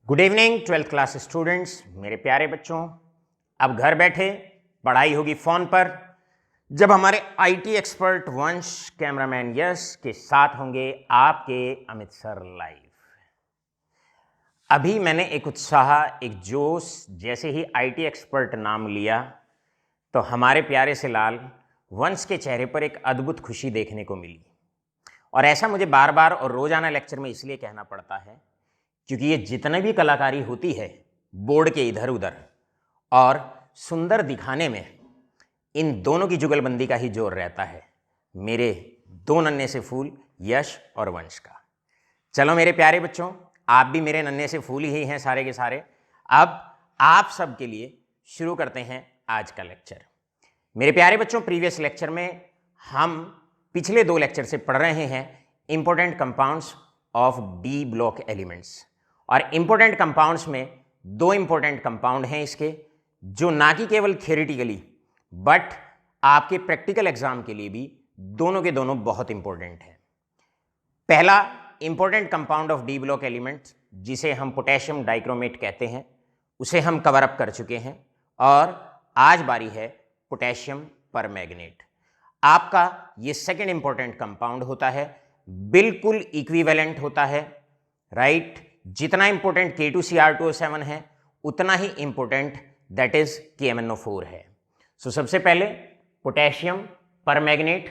Good evening 12th class students, मेरे प्यारे बच्चों। अब घर बैठे पढ़ाई होगी फ़ोन पर, जब हमारे आईटी एक्सपर्ट वंश, कैमरामैन यश के साथ होंगे आपके अमित सर लाइव। अभी मैंने एक उत्साह, एक जोश, जैसे ही आईटी एक्सपर्ट नाम लिया तो हमारे प्यारे से लाल वंश के चेहरे पर एक अद्भुत खुशी देखने को मिली। और ऐसा मुझे बार बार और रोज़ाना लेक्चर में इसलिए कहना पड़ता है क्योंकि ये जितने भी कलाकारी होती है बोर्ड के इधर उधर और सुंदर दिखाने में, इन दोनों की जुगलबंदी का ही जोर रहता है, मेरे दो नन्हे से फूल यश और वंश का। चलो मेरे प्यारे बच्चों, आप भी मेरे नन्हे से फूल ही हैं सारे के सारे। अब आप सब के लिए शुरू करते हैं आज का लेक्चर। मेरे प्यारे बच्चों, प्रीवियस लेक्चर में हम पिछले दो लेक्चर से पढ़ रहे हैं important compounds of D block elements. और इंपॉर्टेंट कंपाउंड्स में दो इंपॉर्टेंट कंपाउंड हैं इसके, जो ना कि केवल थियोरिटिकली बट आपके प्रैक्टिकल एग्जाम के लिए भी दोनों के दोनों बहुत इंपॉर्टेंट हैं। पहला important compound of D block element, जिसे हम पोटेशियम डाइक्रोमेट कहते हैं, उसे हम कवर अप कर चुके हैं और आज बारी है पोटेशियम परमैंगनेट। आपका ये सेकेंड इंपॉर्टेंट कंपाउंड होता है, बिल्कुल इक्विवेलेंट होता है, राइट। जितना इंपॉर्टेंट K2Cr2O7 है उतना ही इंपॉर्टेंट दैट इज KMnO4 है। सो सबसे पहले पोटेशियम परमैंगनेट,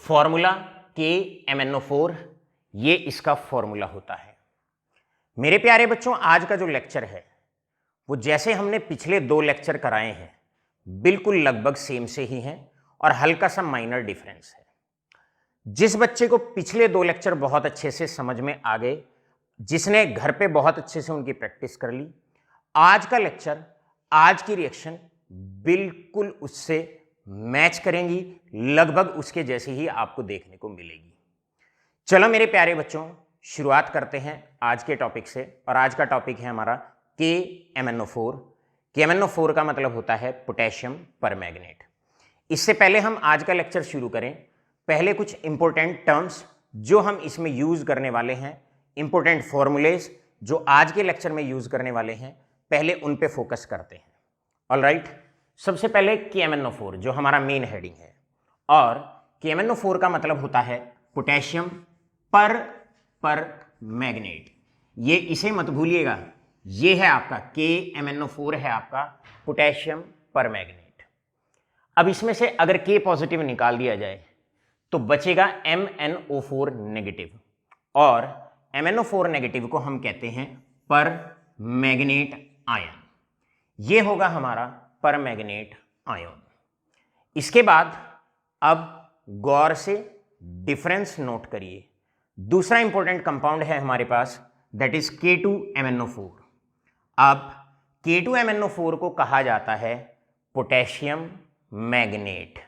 फॉर्मूला KMnO4, ये इसका फॉर्मूला होता है। मेरे प्यारे बच्चों, आज का जो लेक्चर है वो जैसे हमने पिछले दो लेक्चर कराए हैं बिल्कुल लगभग सेम से ही हैं और हल्का सा माइनर डिफरेंस है। जिस बच्चे को पिछले दो लेक्चर बहुत अच्छे से समझ में आ गए, जिसने घर पे बहुत अच्छे से उनकी प्रैक्टिस कर ली, आज का लेक्चर, आज की रिएक्शन बिल्कुल उससे मैच करेंगी, लगभग उसके जैसी ही आपको देखने को मिलेगी। चलो मेरे प्यारे बच्चों, शुरुआत करते हैं आज के टॉपिक से। और आज का टॉपिक है हमारा KMnO4। KMnO4 का मतलब होता है पोटेशियम परमैंगनेट। इससे पहले हम आज का लेक्चर शुरू करें, पहले कुछ इंपॉर्टेंट टर्म्स जो हम इसमें यूज करने वाले हैं, इंपॉर्टेंट फॉर्मूलेज जो आज के लेक्चर में यूज करने वाले हैं, पहले उन पे फोकस करते हैं। ऑलराइट, सबसे पहले KMnO4 जो हमारा मेन हेडिंग है, और KMnO4 का मतलब होता है पोटेशियम परमैंगनेट। ये इसे मत भूलिएगा, ये है आपका KMnO4 है आपका पोटेशियम परमैंगनेट। अब इसमें से अगर K पॉजिटिव निकाल दिया जाए तो बचेगा MnO4 नेगेटिव, और MnO4 नेगेटिव को हम कहते हैं परमैंगनेट आयन। ये होगा हमारा परमैंगनेट आयन। इसके बाद अब गौर से डिफरेंस नोट करिए। दूसरा इंपॉर्टेंट कंपाउंड है हमारे पास, दैट इज K2MnO4। अब K2MnO4 को कहा जाता है पोटेशियम मैग्नेट।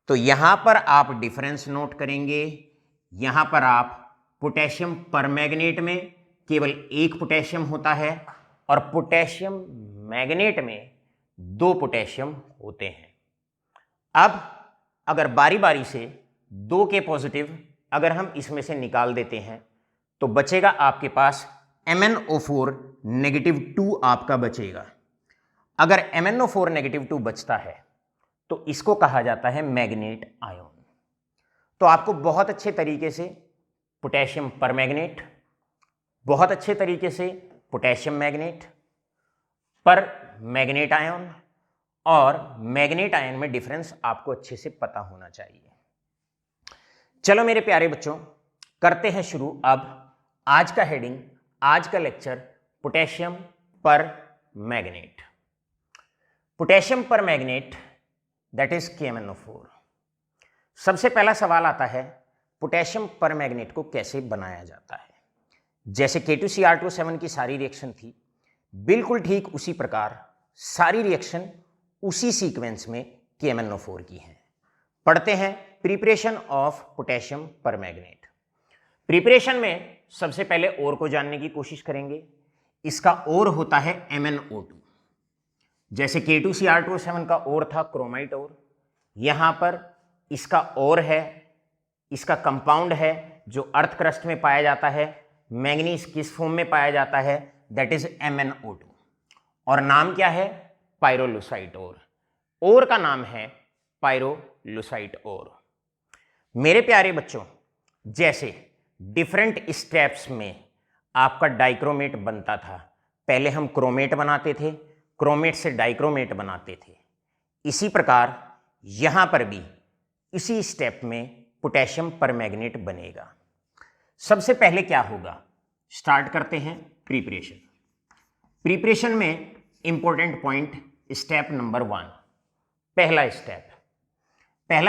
तो यहां पर आप डिफरेंस नोट करेंगे, यहां पर आप पोटेशियम परमैंगनेट में केवल एक पोटेशियम होता है और पोटेशियम मैग्नेट में दो पोटेशियम होते हैं। अब अगर बारी बारी से 2 K पॉजिटिव अगर हम इसमें से निकाल देते हैं तो बचेगा आपके पास MnO4 नेगेटिव 2 आपका बचेगा। अगर MnO4 नेगेटिव 2 बचता है तो इसको कहा जाता है मैग्नेट आयन। तो आपको बहुत अच्छे तरीके से पोटेशियम परमैंगनेट, बहुत अच्छे तरीके से पोटेशियम मैग्नेट, पर मैग्नेट आयन और मैग्नेट आयन में डिफरेंस आपको अच्छे से पता होना चाहिए। चलो मेरे प्यारे बच्चों, करते हैं शुरू अब आज का हेडिंग, आज का lecture, potassium permanganate. Potassium permanganate that is KMnO4। सबसे पहला सवाल आता है, पोटेशियम परमैंगनेट को कैसे बनाया जाता है। जैसे K2Cr2O7 की सारी रिएक्शन थी, बिल्कुल ठीक उसी प्रकार सारी रिएक्शन उसी सीक्वेंस में KMnO4 की है। पढ़ते हैं preparation of potassium permanganate. Preparation में सबसे पहले ओर को जानने की कोशिश करेंगे। इसका ओर होता है MnO2। जैसे K2Cr2O7 का ओर था क्रोमाइट ओर, यहां पर इसका ओर है, इसका कंपाउंड है जो अर्थ क्रस्ट में पाया जाता है। मैंगनीज किस फॉर्म में पाया जाता है, दैट इज MnO2 और नाम क्या है? पायरोलुसाइट ओर का नाम है पायरोलुसाइट ओर। मेरे प्यारे बच्चों, जैसे डिफरेंट स्टेप्स में आपका डाइक्रोमेट बनता था, पहले हम क्रोमेट बनाते थे, क्रोमेट से डाइक्रोमेट बनाते थे, इसी प्रकार यहां पर भी इसी स्टेप में पोटेशियम परमैंगनेट बनेगा। सबसे पहले क्या होगा? स्टार्ट करते हैं प्रिपरेशन। प्रिपरेशन में इंपॉर्टेंट पॉइंट स्टेप नंबर 1। पहला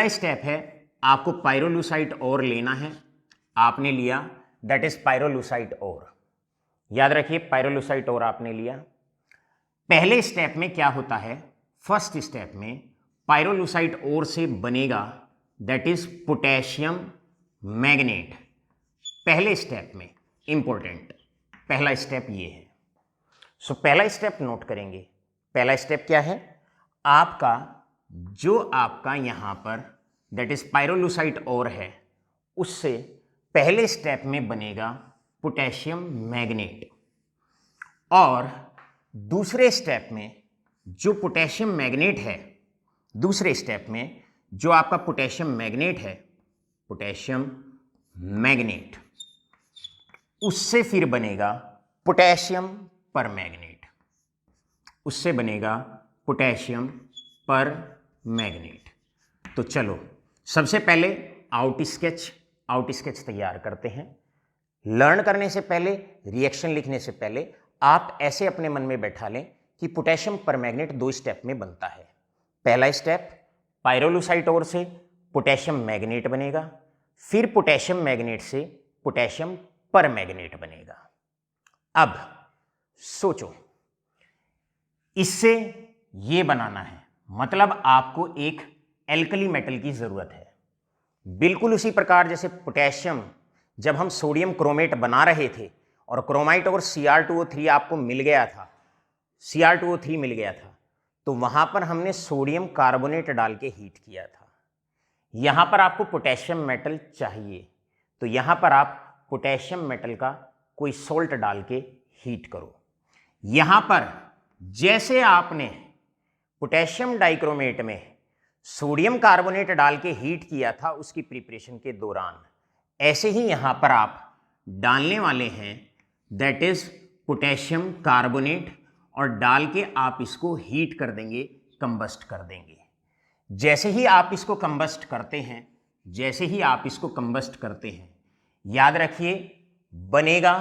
स्टेप है आपको पायरोलुसाइट ओर लेना है। आपने लिया, दैट इज पायरोलुसाइट ओर। याद रखिए, पायरोलुसाइट ओर आपने लिया। पहले स्टेप में क्या होता है? फर्स्ट स्टेप में पायरोलुसाइट ओर से बनेगा दैट इज पोटेशियम मैग्नेट। पहले स्टेप में इंपॉर्टेंट पहला स्टेप ये है। सो पहला स्टेप नोट करेंगे। पहला स्टेप क्या है? आपका यहां पर दैट इज पायरोलुसाइट ओर है, उससे पहले स्टेप में बनेगा पोटेशियम मैग्नेट। और दूसरे स्टेप में जो पोटेशियम मैग्नेट है, दूसरे स्टेप में जो आपका पोटेशियम मैग्नेट है, पोटेशियम मैग्नेट, उससे फिर बनेगा पोटेशियम परमैंगनेट। उससे बनेगा पोटेशियम परमैंगनेट। तो चलो सबसे पहले आउट स्केच तैयार करते हैं। लर्न करने से पहले, रिएक्शन लिखने से पहले आप ऐसे अपने मन में बैठा लें कि पोटेशियम परमैंगनेट 2 स्टेप में बनता है। पहला स्टेप पायरोलुसाइट ओर से पोटेशियम मैग्नेट बनेगा, फिर पोटेशियम मैग्नेट से पोटेशियम परमैंगनेट बनेगा। अब सोचो, इससे ये बनाना है, मतलब आपको एक एल्कली मेटल की जरूरत है। बिल्कुल उसी प्रकार जैसे पोटेशियम, जब हम सोडियम क्रोमेट बना रहे थे और क्रोमाइट और Cr2O3 आपको मिल गया था, Cr2O3 मिल गया था, तो वहां पर हमने सोडियम कार्बोनेट डाल के हीट किया था। यहां पर आपको पोटेशियम मेटल चाहिए, तो यहां पर आप पोटेशियम मेटल का कोई सोल्ट डाल के हीट करो। यहां पर जैसे आपने पोटेशियम डाइक्रोमेट में सोडियम कार्बोनेट डाल के हीट किया था उसकी प्रिपरेशन के दौरान, ऐसे ही यहां पर आप डालने वाले हैं दैट इज पोटेशियम कार्बोनेट, और डाल के आप इसको हीट कर देंगे, कंबस्ट कर देंगे। जैसे ही आप इसको कंबस्ट करते हैं, याद रखिए बनेगा,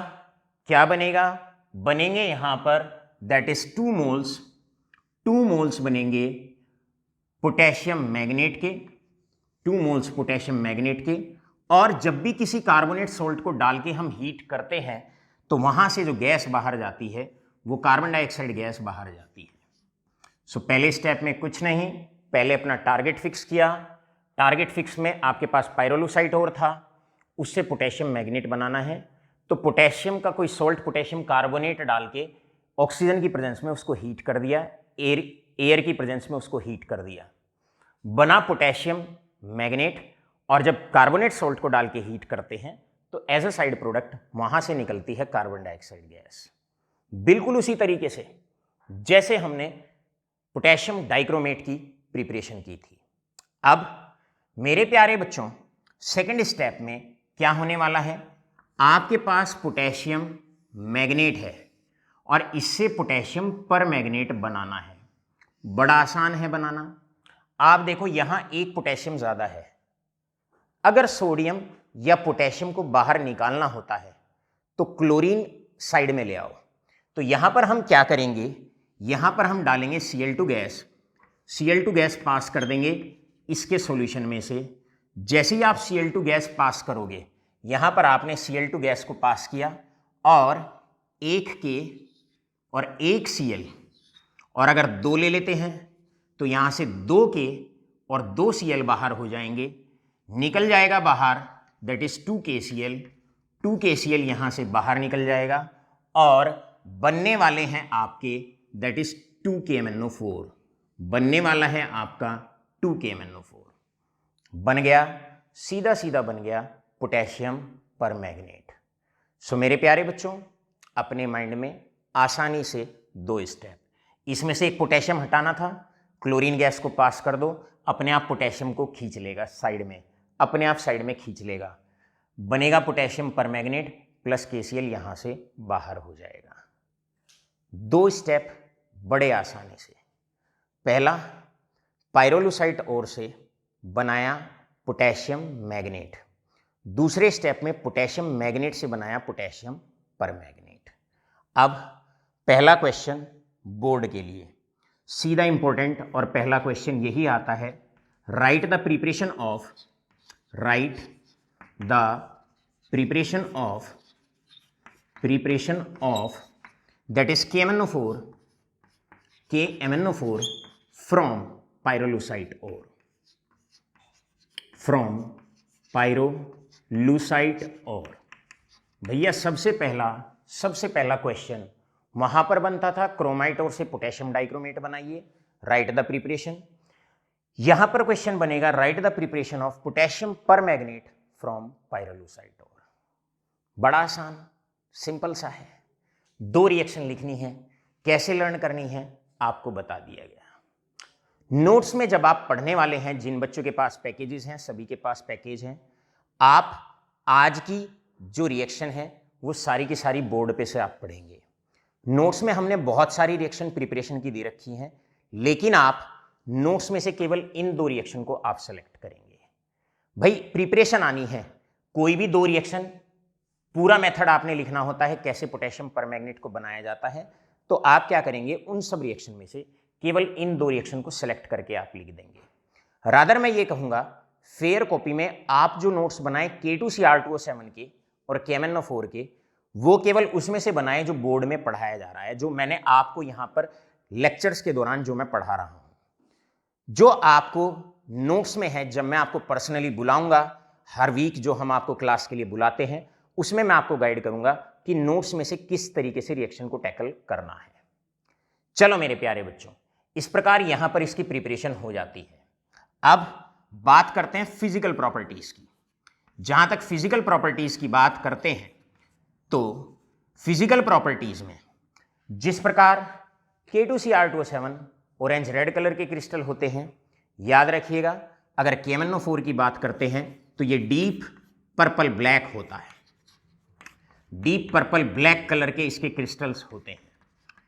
क्या बनेगा? बनेंगे यहां पर दैट इज 2 मोल्स बनेंगे पोटेशियम मैग्नेट के, 2 मोल्स पोटेशियम मैग्नेट के। और जब भी किसी कार्बोनेट सोल्ट को डाल के हम हीट करते हैं तो वहां से जो गैस बाहर जाती है वो कार्बन डाइऑक्साइड गैस बाहर जाती है। सो पहले स्टेप में कुछ नहीं, पहले अपना टारगेट फिक्स किया। टारगेट फिक्स में आपके पास पायरोलुसाइट ओर था, उससे पोटेशियम मैग्नेट बनाना है, तो पोटेशियम का कोई सोल्ट पोटेशियम कार्बोनेट डाल के ऑक्सीजन की प्रेजेंस में उसको हीट कर दिया, एयर की प्रेजेंस में उसको हीट कर दिया, बना पोटेशियम मैग्नेट। और जब कार्बोनेट सोल्ट को डाल के हीट करते हैं तो एज अ साइड प्रोडक्ट वहां से निकलती है कार्बन डाइऑक्साइड गैस। बिल्कुल उसी तरीके से जैसे हमने पोटेशियम डाइक्रोमेट की प्रिपरेशन की थी। अब मेरे प्यारे बच्चों, सेकंड स्टेप में क्या होने वाला है? आपके पास पोटेशियम मैग्नेट है और इससे पोटेशियम परमैंगनेट बनाना है। बड़ा आसान है बनाना। आप देखो यहां एक पोटेशियम ज्यादा है, अगर सोडियम या पोटेशियम को बाहर निकालना होता है तो क्लोरीन साइड में ले आओ। तो यहां पर हम क्या करेंगे? यहां पर हम डालेंगे Cl2 गैस पास कर देंगे इसके सॉल्यूशन में से। जैसे ही आप Cl2 गैस पास करोगे, यहां पर आपने Cl2 गैस को पास किया और एक K और एक Cl, और अगर 2 ले लेते हैं तो यहां से 2K और 2 Cl बाहर हो जाएंगे, निकल जाएगा बाहर दैट इज 2KCl यहां से बाहर निकल जाएगा और बनने वाले हैं आपके दैट इज 2KMnO4, बनने वाला है आपका 2KMnO4। बन गया, सीधा सीधा बन गया पोटेशियम परमैंगनेट। सो मेरे प्यारे बच्चों, अपने माइंड में आसानी से 2 स्टेप। इसमें से एक पोटेशियम हटाना था, क्लोरीन गैस को पास कर दो, अपने आप पोटेशियम को खींच लेगा साइड में, अपने आप साइड में खींच लेगा, बनेगा पोटेशियम परमैंगनेट प्लस KCl यहां से बाहर हो जाएगा। 2 स्टेप बड़े आसानी से। पहला, पाइरोलुसाइट ओर से बनाया पोटेशियम मैग्नेट, दूसरे स्टेप में पोटेशियम मैग्नेट से बनाया पोटेशियम परमैंगनेट। अब पहला क्वेश्चन बोर्ड के लिए सीधा इंपॉर्टेंट और पहला क्वेश्चन यही आता है, right the preparation of that is KMnO4 from pyrolusite ore, भैया सबसे पहला क्वेश्चन वहां पर बनता था, क्रोमाइट ओर से पोटेशियम डाइक्रोमेट बनाइए, राइट द प्रिपरेशन। यहां पर क्वेश्चन बनेगा, write the preparation of potassium permanganate from pyrolusite ore. बड़ा आसान, सिंपल सा है। 2 रिएक्शन लिखनी है, कैसे लर्न करनी है आपको बता दिया गया। नोट्स में जब आप पढ़ने वाले हैं, जिन बच्चों के पास पैकेजेस हैं, सभी के पास पैकेज हैं, आप आज की जो रिएक्शन है वो सारी की सारी बोर्ड पे से आप पढ़ेंगे। नोट्स में हमने बहुत सारी रिएक्शन प्रिपरेशन की दे रखी हैं, लेकिन आप नोट्स में से केवल इन 2 रिएक्शन को आप सेलेक्ट करेंगे। भाई प्रिपरेशन आनी है, कोई भी 2 रिएक्शन, पूरा मेथड आपने लिखना होता है कैसे पोटेशियम परमैंगनेट को बनाया जाता है, तो आप क्या करेंगे, उन सब रिएक्शन में से केवल इन 2 रिएक्शन को सेलेक्ट करके आप लिख देंगे। रादर मैं ये कहूंगा, फेयर कॉपी में आप जो नोट्स बनाए K2Cr2O7 के और KMnO4 के, वो केवल उसमें से बनाए जो बोर्ड में पढ़ाया जा रहा है, जो मैंने आपको यहां पर लेक्चर्स के दौरान जो मैं पढ़ा रहा हूं। जो आपको नोट्स में है, जब मैं आपको पर्सनली बुलाऊंगा, हर वीक जो हम आपको क्लास के लिए बुलाते हैं, उसमें मैं आपको गाइड करूंगा कि नोट्स में से किस तरीके से रिएक्शन को टैकल करना है। चलो मेरे प्यारे बच्चों, इस प्रकार यहां पर इसकी प्रिपरेशन हो जाती है। अब बात करते हैं फिजिकल प्रॉपर्टीज की। जहां तक फिजिकल प्रॉपर्टीज की बात करते हैं, तो फिजिकल प्रॉपर्टीज में जिस प्रकार K2Cr2O7 ऑरेंज रेड कलर के क्रिस्टल होते हैं, याद रखिएगा, अगर KMnO4 की बात करते हैं तो ये डीप पर्पल ब्लैक होता है, डीप पर्पल ब्लैक कलर के इसके क्रिस्टल्स होते हैं।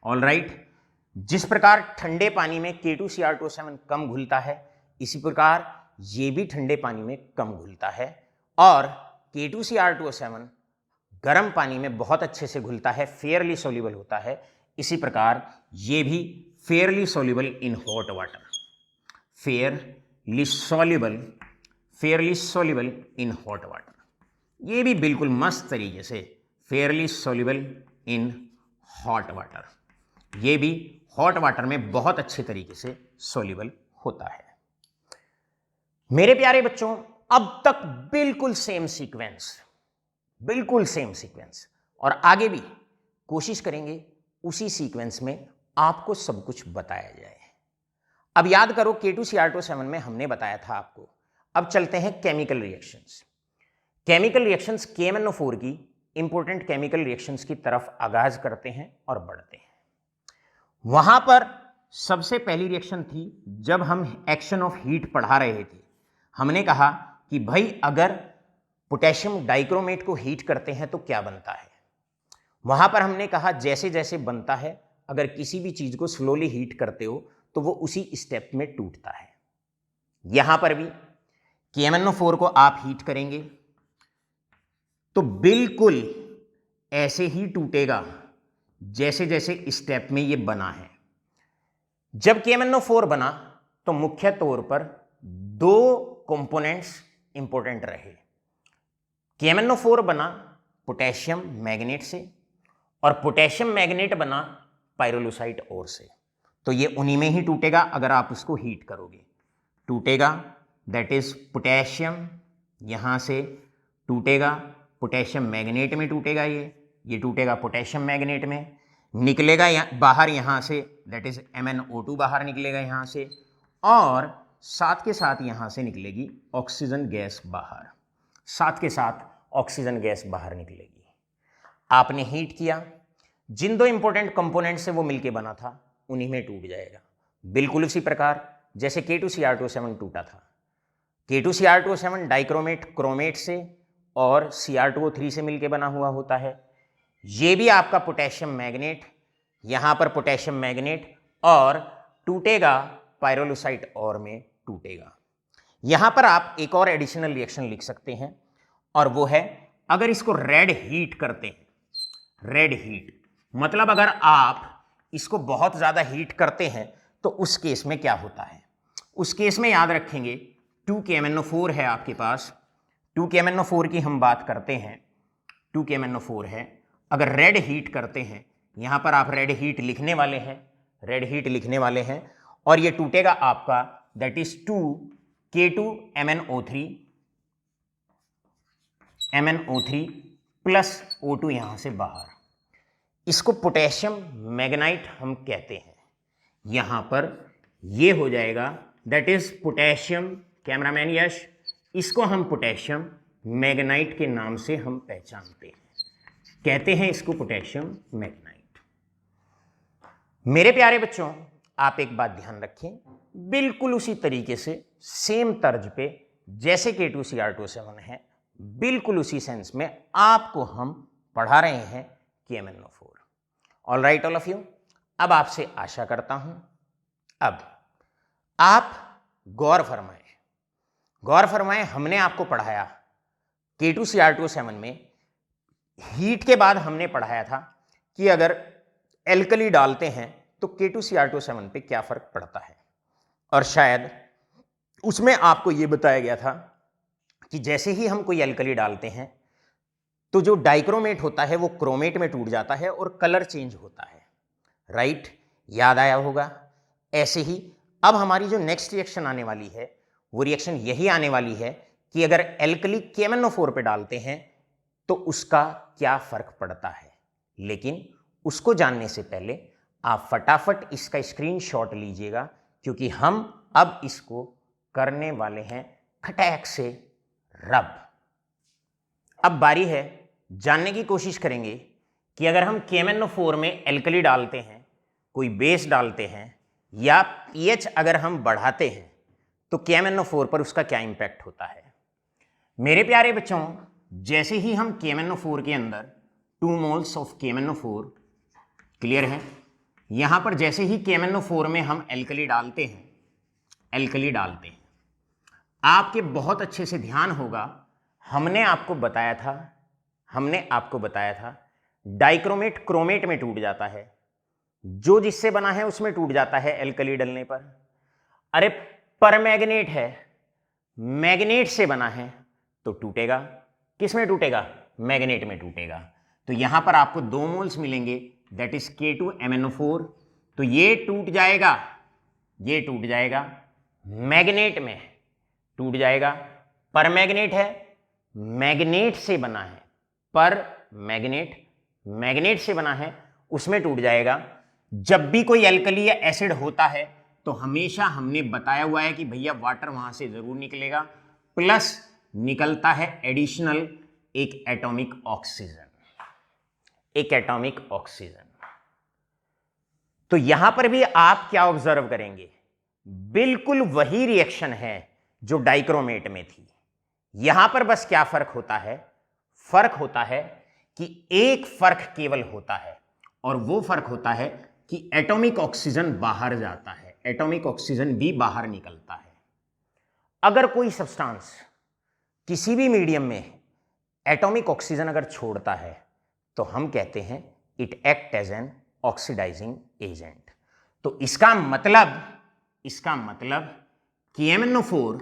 ऑल राइट, जिस प्रकार ठंडे पानी में K2Cr2O7 कम घुलता है, इसी प्रकार ये भी ठंडे पानी में कम घुलता है, और K2Cr2O7 गर्म पानी में बहुत अच्छे से घुलता है, फेयरली सोल्यूबल होता है। इसी प्रकार ये भी Fairlie soluble in hot water, Fairlie soluble in hot water. ये भी बिल्कुल मस्त तरीके से Fairlie soluble in hot water, ये भी हॉट वाटर में बहुत अच्छे तरीके से सोल्यूबल होता है। मेरे प्यारे बच्चों, अब तक बिल्कुल सेम सीक्वेंस, और आगे भी कोशिश करेंगे उसी सीक्वेंस में आपको सब कुछ बताया जाए। अब याद करो, K2Cr2O7 में हमने बताया था आपको। अब चलते हैं केमिकल रिएक्शंस। KMnO4 की इंपॉर्टेंट केमिकल रिएक्शंस की तरफ आगाज करते हैं और बढ़ते हैं। वहां पर सबसे पहली रिएक्शन थी, जब हम एक्शन ऑफ हीट पढ़ा रहे थे, हमने कहा कि भाई अगर पोटेशियम डाइक्रोमेट को हीट करते हैं तो क्या बनता है। वहां पर हमने कहा जैसे जैसे बनता है, अगर किसी भी चीज को स्लोली हीट करते हो तो वो उसी स्टेप में टूटता है। यहां पर भी KMnO4 को आप हीट करेंगे तो बिल्कुल ऐसे ही टूटेगा जैसे जैसे स्टेप में ये बना है। जब KMnO4 बना तो मुख्य तौर पर 2 कंपोनेंट्स इंपॉर्टेंट रहे। KMnO4 बना पोटेशियम मैग्नेट से, और पोटेशियम मैग्नेट बना पाइरोलुसाइट ओर से। तो ये उन्हीं में ही टूटेगा अगर आप उसको हीट करोगे, टूटेगा। दैट इज पोटेशियम यहां से टूटेगा, पोटेशियम मैग्नेट में टूटेगा, ये टूटेगा पोटेशियम मैग्नेट में, निकलेगा बाहर यहां से, दैट इज MnO2 बाहर निकलेगा यहां से, और साथ के साथ यहां से निकलेगी ऑक्सीजन गैस बाहर, साथ के साथ ऑक्सीजन गैस बाहर निकलेगी। आपने हीट किया, जिन दो इंपॉर्टेंट कंपोनेंट से वो मिलके बना था उन्हीं में टूट जाएगा। बिल्कुल उसी प्रकार जैसे K2Cr2O7 टूटा था। K2Cr2O7 डाइक्रोमेट क्रोमेट से और Cr2O3 से मिलके बना हुआ होता है। ये भी आपका पोटेशियम मैग्नेट, यहां पर पोटेशियम मैग्नेट, और टूटेगा पायरोलुसाइट और में टूटेगा। यहां पर आप एक और एडिशनल रिएक्शन लिख सकते हैं और वो है अगर इसको रेड हीट करते हैं, रेड हीट मतलब अगर आप इसको बहुत ज्यादा हीट करते हैं तो उस केस में क्या होता है। उस केस में याद रखेंगे 2KMnO4 है आपके पास, 2KMnO4 की हम बात करते हैं, 2KMnO4 है। अगर रेड हीट करते हैं, यहां पर आप रेड हीट लिखने वाले हैं, रेड हीट लिखने वाले हैं और ये टूटेगा आपका that is 2K2MnO3 plus O2 यहां से बाहर। इसको पोटेशियम मैग्नाइट हम कहते हैं। यहां पर ये हो जाएगा दैट इज पोटेशियम, कैमरामैन यश, इसको हम पोटेशियम मैग्नाइट के नाम से हम पहचानते हैं, कहते हैं इसको पोटेशियम मैग्नाइट। मेरे प्यारे बच्चों, आप एक बात ध्यान रखें, बिल्कुल उसी तरीके से सेम तर्ज पे जैसे K2Cr2O7 है, बिल्कुल उसी सेंस में आपको हम पढ़ा रहे हैं KMnO4। All right all of you, अब आपसे आशा करता हूं अब आप गौर फरमाएं, हमने आपको पढ़ाया K2Cr2O7 में हीट के बाद हमने पढ़ाया था कि अगर एल्कली डालते हैं तो K2Cr2O7 पे क्या फर्क पड़ता है, और शायद उसमें आपको यह बताया गया था कि जैसे ही हम कोई एल्कली डालते हैं तो जो डाइक्रोमेट होता है वो क्रोमेट में टूट जाता है और कलर चेंज होता है। राइट, याद आया होगा। ऐसे ही अब हमारी जो नेक्स्ट रिएक्शन आने वाली है वो रिएक्शन यही आने वाली है कि अगर एल्कली KMnO4 पे डालते हैं तो उसका क्या फर्क पड़ता है। लेकिन उसको जानने से पहले आप फटाफट इसका स्क्रीनशॉट लीजिएगा, क्योंकि हम अब इसको करने वाले हैं खटैक से रब। अब बारी है, जानने की कोशिश करेंगे कि अगर हम KMnO4 में एल्कली डालते हैं, कोई बेस डालते हैं या pH अगर हम बढ़ाते हैं तो KMnO4 पर उसका क्या इंपैक्ट होता है। मेरे प्यारे बच्चों, जैसे ही हम KMnO4 के अंदर 2 मोल्स ऑफ KMnO4, क्लियर है, यहां पर जैसे ही KMnO4 में हम एल्कली डालते हैं, आपके बहुत अच्छे से ध्यान होगा, हमने आपको बताया था डाइक्रोमेट क्रोमेट में टूट जाता है, जो जिससे बना है उसमें टूट जाता है एल्कली डलने पर। अरे परमैग्नेट है, मैग्नेट से बना है तो टूटेगा, किस में टूटेगा, मैग्नेट में टूटेगा। तो यहां पर आपको 2 मोल्स मिलेंगे दैट इज K2MnO4, तो ये टूट जाएगा मैग्नेट में टूट जाएगा। परमैग्नेट है, मैग्नेट से बना है, पर मैग्नेट से बना है, उसमें टूट जाएगा। जब भी कोई एल्कली या एसिड होता है तो हमेशा हमने बताया हुआ है कि भैया वाटर वहां से जरूर निकलेगा, प्लस निकलता है एडिशनल एक एटॉमिक ऑक्सीजन। तो यहां पर भी आप क्या ऑब्जर्व करेंगे, बिल्कुल वही रिएक्शन है जो डाइक्रोमेट में थी। यहां पर बस क्या फर्क होता है कि एक फर्क केवल होता है, और वो फर्क होता है कि एटॉमिक ऑक्सीजन बाहर जाता है, एटॉमिक ऑक्सीजन भी बाहर निकलता है। अगर कोई सब्सटेंस किसी भी मीडियम में एटॉमिक ऑक्सीजन अगर छोड़ता है तो हम कहते हैं it act as an oxidising agent. तो इसका मतलब KMnO4,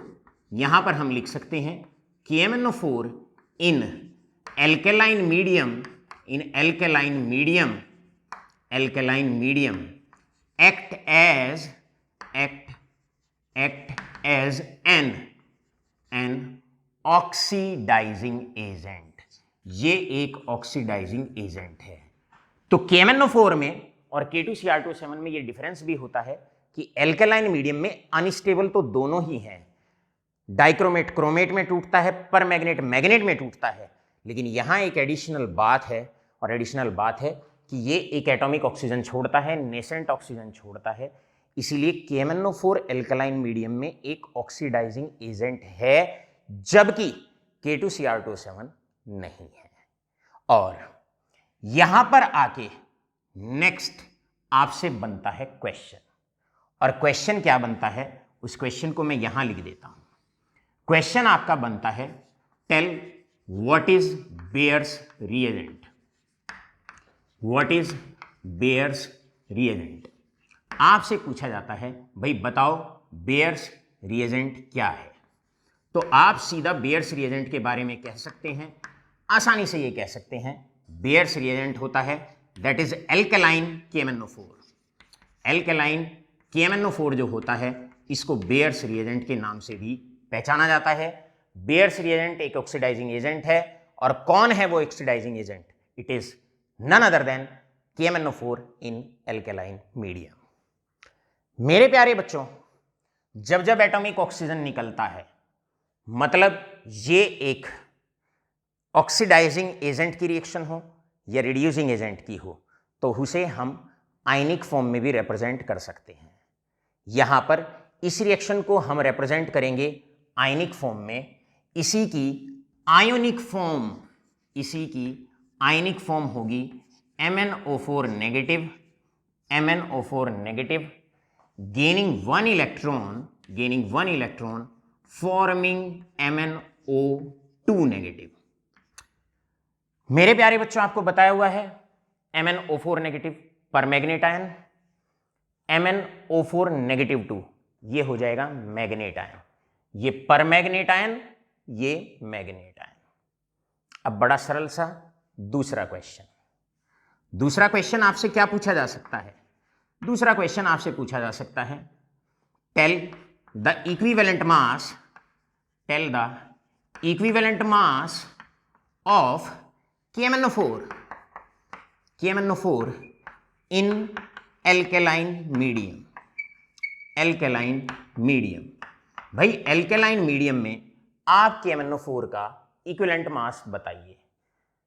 यहां पर हम लिख सकते हैं KMnO4 in alkaline medium act as an oxidizing agent। ये एक ऑक्सीडाइजिंग एजेंट है। तो KMnO4 में और K2Cr2O7 में ये डिफरेंस भी होता है कि एल्केलाइन मीडियम में अनस्टेबल तो दोनों ही हैं, डाइक्रोमेट क्रोमेट में टूटता है, परमैग्नेट मैग्नेट में टूटता है। लेकिन यहां एक एडिशनल बात है, और एडिशनल बात है कि ये एक एटॉमिक ऑक्सीजन छोड़ता है, नेसेंट ऑक्सीजन छोड़ता है, इसीलिए KMnO4 एल्कलाइन मीडियम में एक ऑक्सीडाइजिंग एजेंट है, जबकि K2Cr2O7 नहीं है। और यहां पर आके नेक्स्ट आपसे बनता है क्वेश्चन, और क्वेश्चन क्या बनता है उस क्वेश्चन को मैं यहां लिख देता हूं। क्वेश्चन आपका बनता है tell what is Baeyer's reagent. What is Baeyer's reagent, आपसे पूछा जाता है भाई बताओ बेयर्स रिएजेंट क्या है। तो आप सीधा बेयर्स रिएजेंट के बारे में कह सकते हैं, आसानी से ये कह सकते हैं बेयर्स रिएजेंट होता है that is alkaline KMnO4। Alkaline KMnO4 जो होता है इसको बेयर्स रिएजेंट के नाम से भी पहचाना जाता है। बेयर्स रिएजेंट एक ऑक्सीडाइजिंग एजेंट है, और कौन है वो oxidising agent? It is none other than KMnO4 in alkaline medium. मेरे प्यारे बच्चों, जब जब एटॉमिक ऑक्सीजन निकलता है, मतलब ये एक ऑक्सीडाइजिंग एजेंट की रिएक्शन हो या रिड्यूसिंग एजेंट की हो, तो उसे हम आयनिक फॉर्म में भी रिप्रेजेंट कर सकते हैं। यहां पर इस रिएक्शन को हम रिप्रेजेंट करेंगे आयनिक फॉर्म में। इसी की आयोनिक फॉर्म होगी MnO4 negative, gaining one electron forming MnO2 negative. मेरे प्यारे बच्चों, आपको बताया हुआ है MnO4 नेगेटिव पर मैग्नेट आयन, MnO4 नेगेटिव 2 ये हो जाएगा मैग्नेट आयन, ये पर मैग्नेट आयन, ये मैग्नेट आयन। अब बड़ा सरल सा दूसरा क्वेश्चन आपसे क्या पूछा जा सकता है? दूसरा क्वेश्चन आपसे पूछा जा सकता है tell the equivalent mass of KMnO4 in alkaline medium. भाई एल्केलाइन मीडियम में आप KMnO4 का इक्विवेलेंट मास बताइए।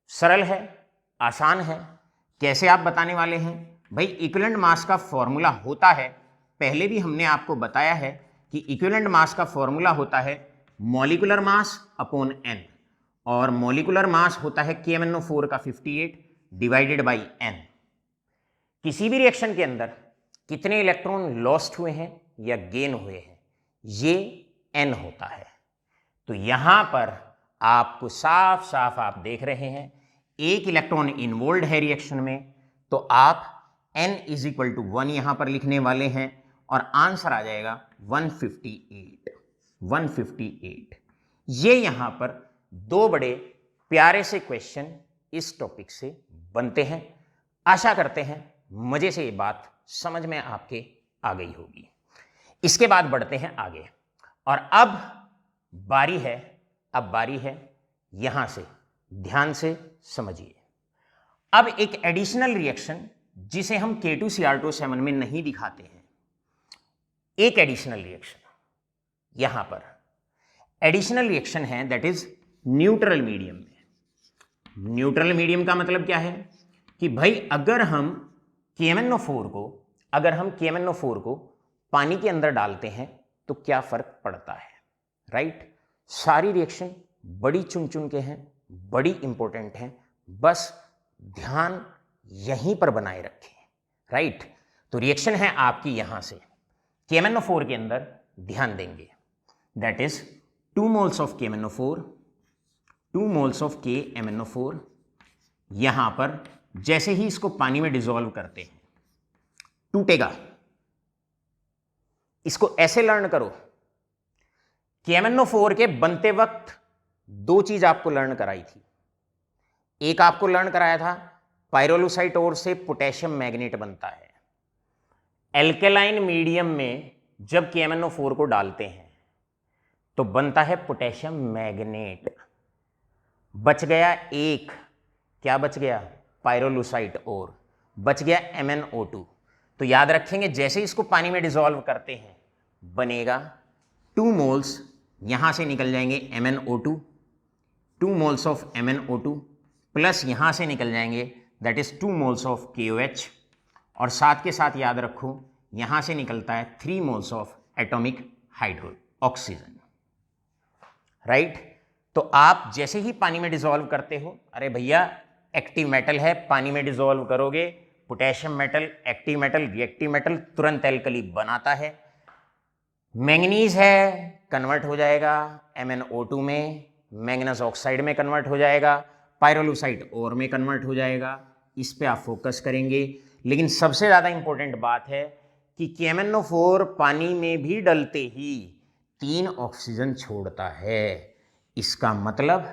सरल है, आसान है। कैसे आप बताने वाले हैं? भाई इक्विवेलेंट मास का फॉर्मूला होता है, पहले भी हमने आपको बताया है कि इक्विवेलेंट मास का फॉर्मूला होता है मॉलिक्यूलर मास अपॉन n, और मॉलिक्यूलर मास होता है KMnO4 का 58 डिवाइडेड बाई n। किसी भी रिएक्शन के अंदर कितने इलेक्ट्रॉन लॉस्ट हुए हैं या गेन हुए हैं, ये n होता है। तो यहां पर आपको साफ साफ आप देख रहे हैं एक इलेक्ट्रॉन इन्वॉल्व है रिएक्शन में, तो आप n इज इक्वल टू 1 यहां पर लिखने वाले हैं, और आंसर आ जाएगा 158। ये यहां पर दो बड़े प्यारे से क्वेश्चन इस टॉपिक से बनते हैं। आशा करते हैं मजे से ये बात समझ में आपके आ गई होगी। इसके बाद बढ़ते हैं आगे, और अब बारी है यहां से, ध्यान से समझिए। अब एक एडिशनल रिएक्शन जिसे हम K2Cr2O7 में नहीं दिखाते हैं, एक एडिशनल रिएक्शन यहां पर एडिशनल रिएक्शन है दैट इज न्यूट्रल मीडियम में। न्यूट्रल मीडियम का मतलब क्या है कि भाई अगर हम KMnO4 को पानी के अंदर डालते हैं तो क्या फर्क पड़ता है, राइट? सारी रिएक्शन बड़ी चुन के हैं, बड़ी इंपॉर्टेंट हैं, बस ध्यान यहीं पर बनाए रखें, राइट? तो रिएक्शन है आपकी यहां से KMnO4 के अंदर, ध्यान देंगे, that is 2 moles of KMnO4 यहां पर जैसे ही इसको पानी में डिसॉल्व करते हैं टूटेगा। इसको ऐसे लर्न करो, KMnO4 के बनते वक्त दो चीज आपको लर्न कराई थी। एक आपको लर्न कराया था पाइरोलुसाइट ओर से पोटेशियम मैग्नेट बनता है। एल्केलाइन मीडियम में जब KMnO4 को डालते हैं तो बनता है पोटेशियम मैग्नेट। बच गया एक, क्या बच गया? पाइरोलुसाइट ओर, बच गया MnO2। तो याद रखेंगे जैसे इसको पानी में डिसॉल्व करते हैं बनेगा 2 moles, यहां से निकल जाएंगे MnO2, 2 moles of MnO2 plus यहां से निकल जाएंगे that is 2 moles of KOH, और साथ के साथ याद रखो यहां से निकलता है 3 moles of atomic hydro oxygen, right. तो आप जैसे ही पानी में डिसॉल्व करते हो, अरे भैया एक्टिव मेटल है, पानी में डिसॉल्व करोगे, potassium metal, active metal, reactive metal तुरंत एल्कली बनाता है। मैंगनीज है, कन्वर्ट हो जाएगा MnO2 में, मैंगनस ऑक्साइड में कन्वर्ट हो जाएगा, पायरोलुसाइट और में कन्वर्ट हो जाएगा। इस पे आप फोकस करेंगे। लेकिन सबसे ज़्यादा इंपॉर्टेंट बात है कि KMnO4 पानी में भी डलते ही 3 ऑक्सीजन छोड़ता है। इसका मतलब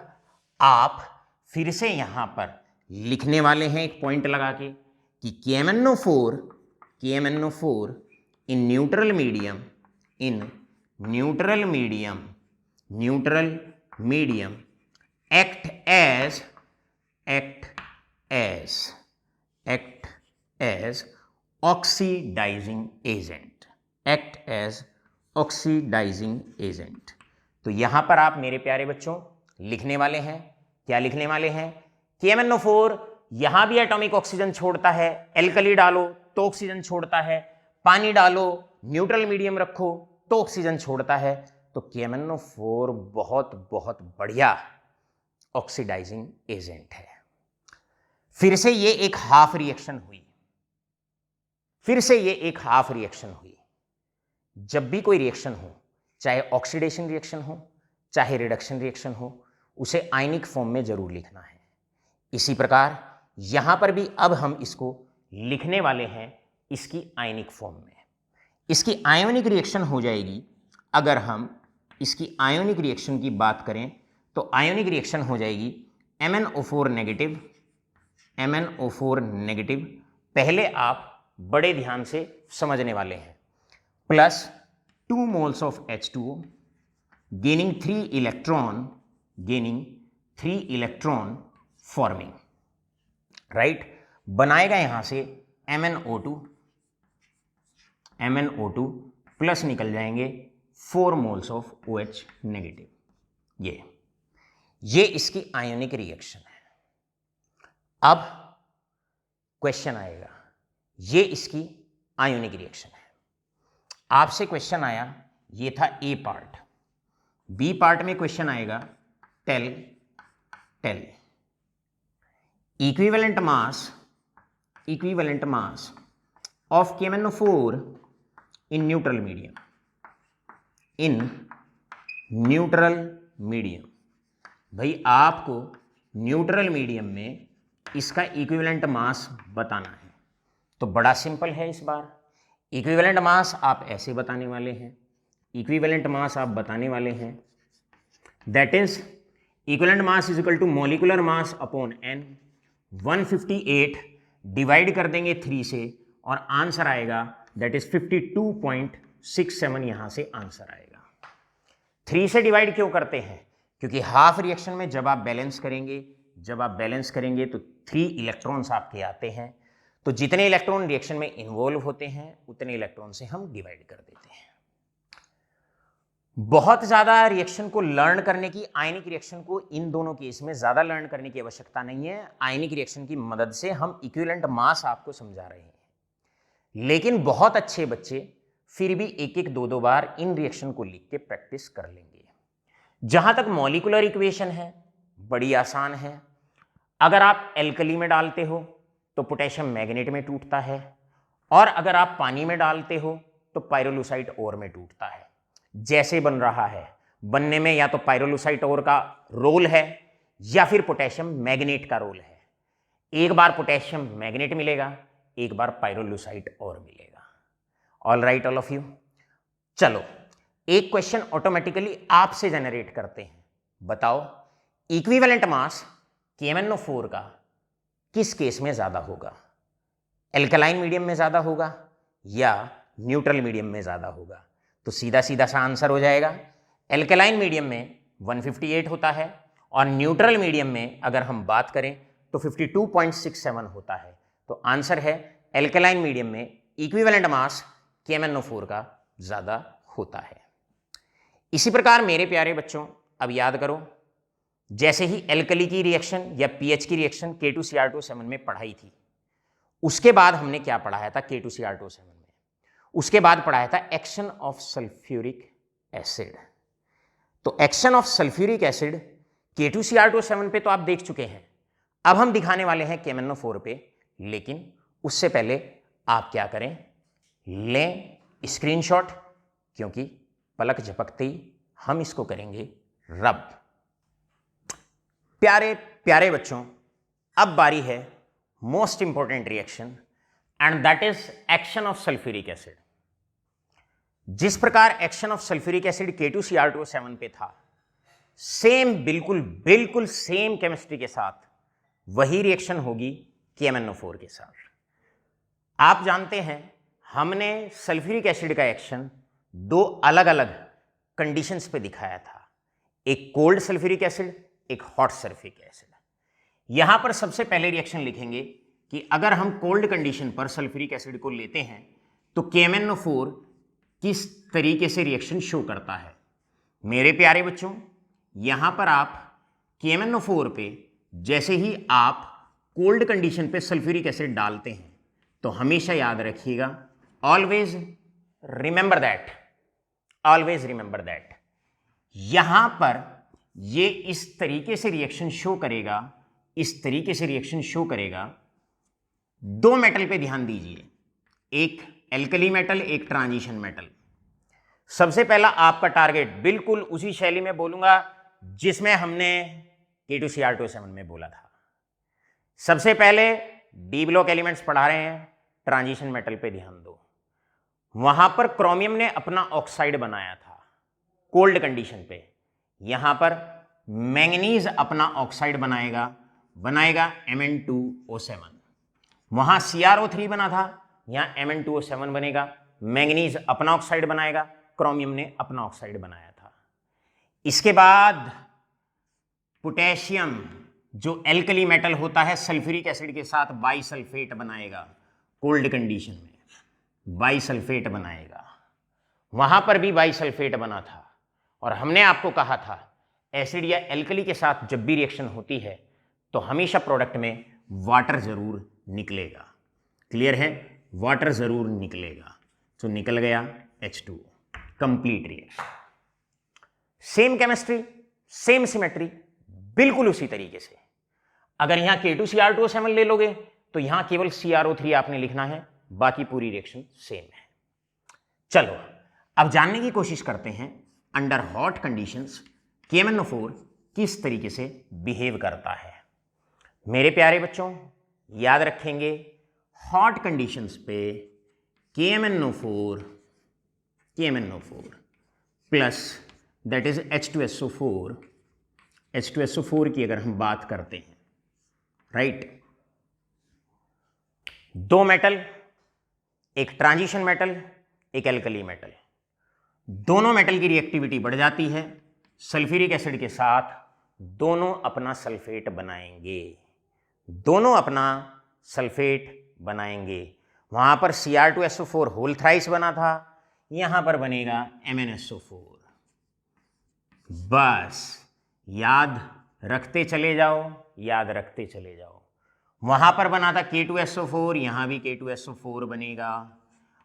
आप फिर से यहां पर लिखने वाले हैं एक पॉइंट लगा के कि KMnO4 in neutral medium act as oxidizing agent। तो यहां पर आप मेरे प्यारे बच्चों लिखने वाले हैं, क्या लिखने वाले हैं? KMnO4 यहां भी एटॉमिक ऑक्सीजन छोड़ता है, एल्कली डालो तो ऑक्सीजन छोड़ता है, पानी डालो, न्यूट्रल मीडियम रखो तो ऑक्सीजन छोड़ता है। तो KMnO4 बहुत बहुत बढ़िया ऑक्सीडाइजिंग एजेंट है। फिर से ये एक हाफ रिएक्शन हुई। जब भी कोई रिएक्शन हो, चाहे ऑक्सीडेशन रिएक्शन हो, चाहे रिडक्शन रिएक्शन हो, उसे आयनिक फॉर्म में जरूर लिखना है। इसी प्रकार यहां पर भी अब हम इसको लिखने वाले हैं इसकी आयनिक फॉर्म में। इसकी आयोनिक रिएक्शन हो जाएगी, अगर हम इसकी आयोनिक रिएक्शन की बात करें तो आयोनिक रिएक्शन हो जाएगी MnO4 नेगेटिव। पहले आप बड़े ध्यान से समझने वाले हैं, plus 2 moles of H2O gaining 3 electron forming, right. बनाएगा यहां से MnO2 प्लस निकल जाएंगे 4 मोल्स ऑफ OH नेगेटिव। ये इसकी आयोनिक रिएक्शन है। अब क्वेश्चन आएगा, ये इसकी आयोनिक रिएक्शन है। आपसे क्वेश्चन आया, ये था A पार्ट। B पार्ट में क्वेश्चन आएगा tell equivalent mass of KMnO4 in neutral medium. भाई आपको न्यूट्रल मीडियम में इसका इक्विवेलेंट मास बताना है। तो बड़ा सिंपल है, इस बार इक्विवेलेंट मास आप ऐसे बताने वाले हैं, that is equivalent mass is equal to molecular mass upon n। 158 divide कर देंगे 3 से और आंसर आएगा दैट इज 52.67। यहां से आंसर आएगा। 3 से डिवाइड क्यों करते हैं? क्योंकि हाफ रिएक्शन में जब आप बैलेंस करेंगे तो 3 इलेक्ट्रॉन्स आपके आते हैं। तो जितने इलेक्ट्रॉन रिएक्शन में इन्वॉल्व होते हैं उतने इलेक्ट्रॉन से हम डिवाइड कर देते हैं। बहुत ज्यादा रिएक्शन को लर्न करने की, आयनिक रिएक्शन को इन दोनों केस में ज्यादा लर्न करने की आवश्यकता नहीं है। आयनिक रिएक्शन की मदद से हम इक्विवेलेंट मास आपको समझा रहे हैं। लेकिन बहुत अच्छे बच्चे फिर भी एक 2 बार इन रिएक्शन को लिख के प्रैक्टिस कर लेंगे। जहां तक मॉलिक्यूलर इक्वेशन है, बड़ी आसान है। अगर आप एल्कली में डालते हो तो पोटेशियम मैग्नेट में टूटता है, और अगर आप पानी में डालते हो तो पायरोलुसाइट ओर में टूटता है। जैसे बन रहा है, बनने में या तो पायरोलुसाइट ओर का रोल है या फिर पोटेशियम मैग्नेट का रोल है। एक बार पोटेशियम मैग्नेट मिलेगा, एक बार पायरोलुसाइट ओर मिलेगा। All right all of you. चलो एक क्वेश्चन ऑटोमेटिकली आपसे जनरेट करते हैं। बताओ इक्विवेलेंट मास KMnO4 का किस केस में ज्यादा होगा? एल्कलाइन मीडियम में ज्यादा होगा या न्यूट्रल मीडियम में ज्यादा होगा? तो सीधा सा आंसर हो जाएगा, एल्कलाइन मीडियम में 158 होता है और न्यूट्रल मीडियम में अगर हम बात करें तो 52.67 होता है। तो आंसर है एल्कलाइन मीडियम में इक्विवेलेंट मास KMnO4 का ज्यादा होता है। इसी प्रकार मेरे प्यारे बच्चों, अब याद करो जैसे ही एल्कली की रिएक्शन या पीएच की रिएक्शन K2Cr2O7 में पढ़ाई थी, उसके बाद हमने क्या पढ़ाया था K2Cr2O7 में? उसके बाद पढ़ाया था एक्शन ऑफ सल्फ्यूरिक एसिड। तो action of sulphuric acid K2Cr2O7 पे तो आप देख चुके हैं, अब हम दिखाने वाले हैं KMnO4 पे, लेकिन उससे पहले आप क्या करें, लें स्क्रीनशॉट, क्योंकि पलक झपकते ही हम इसको करेंगे रब। प्यारे प्यारे बच्चों, अब बारी है most important reaction, and that is action of sulphuric acid. जिस प्रकार action of sulphuric acid K2Cr2O7 पे था, सेम बिल्कुल सेम केमिस्ट्री के साथ वही रिएक्शन होगी KMnO4 के साथ। आप जानते हैं हमने सल्फ्यूरिक एसिड का एक्शन दो अलग अलग कंडीशंस पे दिखाया था, एक कोल्ड सल्फ्यूरिक एसिड, एक हॉट सल्फ्यूरिक एसिड। यहां पर सबसे पहले रिएक्शन लिखेंगे कि अगर हम कोल्ड कंडीशन पर सल्फ्यूरिक एसिड को लेते हैं तो KMnO4 किस तरीके से रिएक्शन शो करता है। मेरे प्यारे बच्चों, यहां पर आप KMnO4 पे जैसे ही आप कोल्ड कंडीशन पे सल्फ्यूरिक एसिड डालते हैं तो हमेशा याद रखिएगा, ऑलवेज रिमेंबर दैट, यहां पर ये इस तरीके से रिएक्शन शो करेगा, दो मेटल पे ध्यान दीजिए, एक एल्कली मेटल, एक ट्रांजिशन मेटल। सबसे पहला आपका टारगेट बिल्कुल उसी शैली में बोलूंगा जिसमें हमने K2Cr2O7 में बोला था। सबसे पहले डी ब्लॉक एलिमेंट्स पढ़ा रहे हैं, ट्रांजिशन मेटल पे ध्यान दो। वहां पर क्रोमियम ने अपना ऑक्साइड बनाया था कोल्ड कंडीशन पे, यहां पर मैंगनीज अपना ऑक्साइड बनाएगा Mn2O7। वहां CrO3 बना था, यहां Mn2O7 बनेगा, मैंगनीज अपना ऑक्साइड बनाएगा, क्रोमियम ने अपना ऑक्साइड बनाया था। इसके बाद पोटेशियम जो एल्कली मेटल होता है सल्फ्यूरिक एसिड के साथ बाइसल्फेट बनाएगा, कोल्ड कंडीशन में बाइसल्फेट बनाएगा, वहां पर भी बाइसल्फेट बना था। और हमने आपको कहा था एसिड या एल्कली के साथ जब भी रिएक्शन होती है तो हमेशा प्रोडक्ट में वाटर जरूर निकलेगा। क्लियर है, वाटर जरूर निकलेगा, तो निकल गया H2O, complete reaction. Same chemistry, same symmetry, बिल्कुल उसी तरीके से। अगर यहां K2Cr2O7 ले लोगे तो यहां केवल CrO3 आपने लिखना है, बाकी पूरी रिएक्शन सेम है। चलो अब जानने की कोशिश करते हैं अंडर हॉट कंडीशंस KMnO4 किस तरीके से बिहेव करता है। मेरे प्यारे बच्चों, याद रखेंगे हॉट कंडीशंस पे KMnO4 plus that is H2SO4 की अगर हम बात करते हैं, राइट, दो मेटल, एक ट्रांजिशन मेटल, एक एल्कली मेटल, दोनों मेटल की रिएक्टिविटी बढ़ जाती है सल्फ्यूरिक एसिड के साथ, दोनों अपना सल्फेट बनाएंगे। वहां पर Cr2SO4 होल थ्राइस बना था, यहां पर बनेगा MnSO4। बस याद रखते चले जाओ। वहां पर बना था K2SO4, यहां भी K2SO4 बनेगा।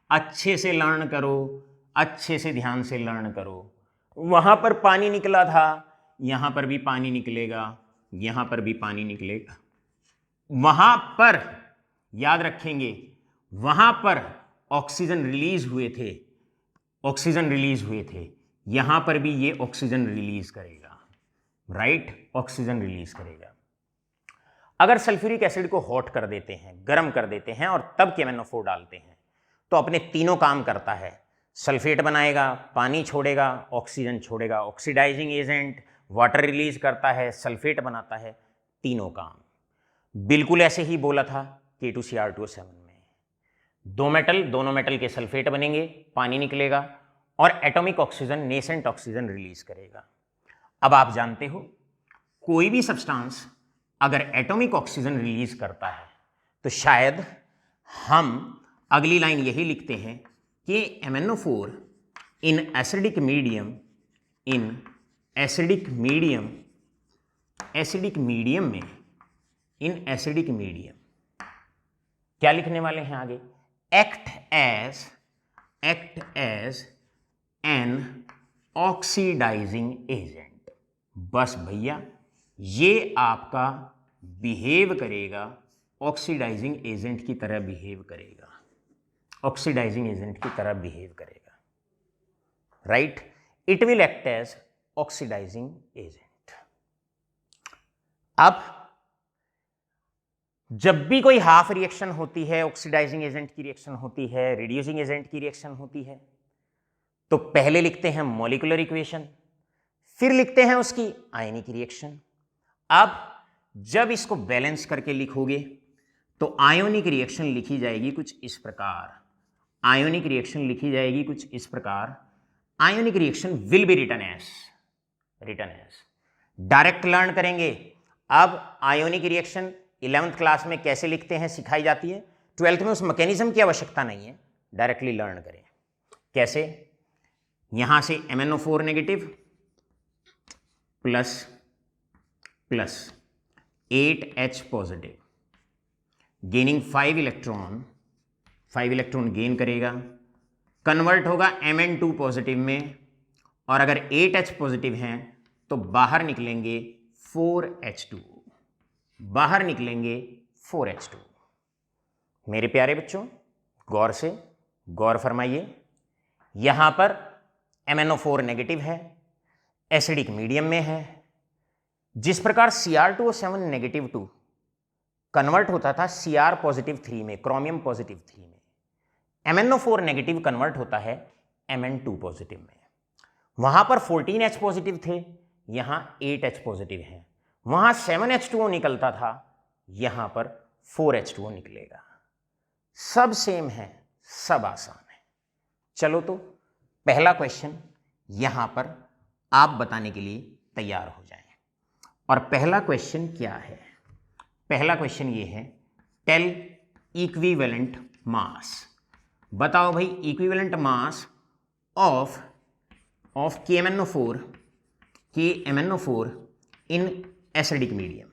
अच्छे से लर्न करो, अच्छे से ध्यान से लर्न करो। वहां पर पानी निकला था, यहां पर भी पानी निकलेगा, यहां पर भी पानी निकलेगा। वहां पर याद रखेंगे, वहां पर ऑक्सीजन रिलीज हुए थे, यहां पर भी ये ऑक्सीजन रिलीज करेगा, राइट, ऑक्सीजन रिलीज करेगा। अगर सल्फ्यूरिक एसिड को हॉट कर देते हैं, गर्म कर देते हैं और तब KMnO4 डालते हैं तो अपने तीनों काम करता है, सल्फेट बनाएगा, पानी छोड़ेगा, ऑक्सीजन छोड़ेगा, ऑक्सीडाइजिंग एजेंट, वाटर रिलीज करता है, सल्फेट बनाता है, तीनों काम। बिल्कुल ऐसे ही बोला था K2Cr2O7 में, दोनों मेटल के सल्फेट बनेंगे, पानी निकलेगा और atomic oxygen, nascent oxygen release करेगा। अब आप जानते हो कोई भी सब्सटेंस अगर एटॉमिक ऑक्सीजन रिलीज करता है तो शायद हम अगली लाइन यही लिखते हैं कि MnO4 in acidic medium acidic medium में, इन एसिडिक मीडियम क्या लिखने वाले हैं आगे, act as an oxidising agent. बस भैया ये आपका बिहेव करेगा, ऑक्सीडाइजिंग एजेंट की तरह बिहेव करेगा, ऑक्सीडाइजिंग एजेंट की तरह बिहेव करेगा, right. It will act as oxidizing agent. अब जब भी कोई हाफ रिएक्शन होती है, ऑक्सीडाइजिंग एजेंट की रिएक्शन होती है, रिड्यूसिंग एजेंट की रिएक्शन होती है, तो पहले लिखते हैं मॉलिक्यूलर इक्वेशन, फिर लिखते हैं उसकी आयनिक रिएक्शन। अब जब इसको बैलेंस करके लिखोगे तो आयोनिक रिएक्शन लिखी जाएगी कुछ इस प्रकार, आयोनिक रिएक्शन लिखी जाएगी कुछ इस प्रकार। Ionic reaction will be written as direct learn करेंगे। अब आयोनिक रिएक्शन 11th क्लास में कैसे लिखते हैं सिखाई जाती है, 12th में उस मैकेनिज्म की आवश्यकता नहीं है, डायरेक्टली लर्न करें। कैसे, यहां से MnO4 negative plus 8H positive, gaining 5 electron gain करेगा, कन्वर्ट होगा Mn2 पॉजिटिव में, और अगर 8H पॉजिटिव हैं तो बाहर निकलेंगे 4H2, बाहर निकलेंगे 4H2। मेरे प्यारे बच्चों गौर फरमाइए, यहां पर MnO4 नेगेटिव है, एसिडिक मीडियम में है। जिस प्रकार Cr2O7 नेगेटिव 2 कन्वर्ट होता था Cr पॉजिटिव 3 में, क्रोमियम पॉजिटिव 3 में, MnO4 नेगेटिव कन्वर्ट होता है Mn2 पॉजिटिव में। वहां पर 14H पॉजिटिव थे, यहां 8H पॉजिटिव है। वहां 7H2O निकलता था, यहां पर 4H2O निकलेगा। सब सेम है, सब आसान है। चलो तो पहला क्वेश्चन यहां पर आप बताने के लिए तैयार हो जाएं। और पहला क्वेश्चन क्या है, पहला क्वेश्चन ये है, टेल इक्विवेलेंट मास। बताओ भाई equivalent mass of KMnO4 in acidic medium,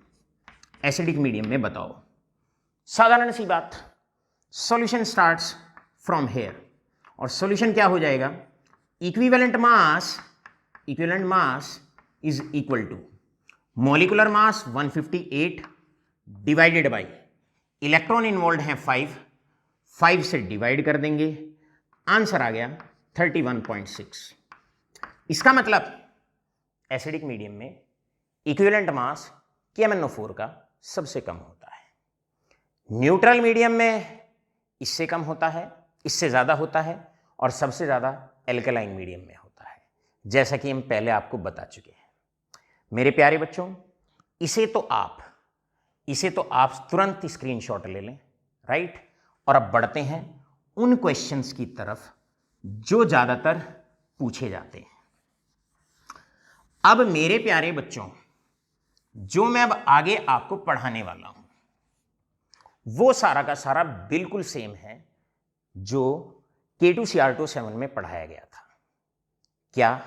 acidic medium में बताओ। साधारण सी बात, सॉल्यूशन स्टार्ट्स फ्रॉम हेयर, और सॉल्यूशन क्या हो जाएगा, equivalent mass is equal to molecular mass 158 divided by electron involve हैं 5 से डिवाइड कर देंगे, आंसर आ गया 31.6। इसका मतलब एसिडिक मीडियम में इक्विवेलेंट मास KMnO4 का सबसे कम होता है। न्यूट्रल मीडियम में इससे कम होता है, इससे ज़्यादा होता है, और सबसे ज़्यादा एल्कलाइन मीडियम में होता है, जैसा कि हम पहले आपको बता चुके हैं। मेरे प्यारे बच्चों, इसे तो आप तुरंत स्क्रीनशॉट ले लें, राइट। और अब बढ़ते हैं उन क्वेश्चंस की तरफ जो ज़्यादातर पूछे जाते हैं। अब मेरे प्यारे बच्चों, जो मैं अब आगे आपको पढ़ाने वाला हूं वो सारा का सारा बिल्कुल सेम है जो K2Cr2O7 में पढ़ाया गया था। क्या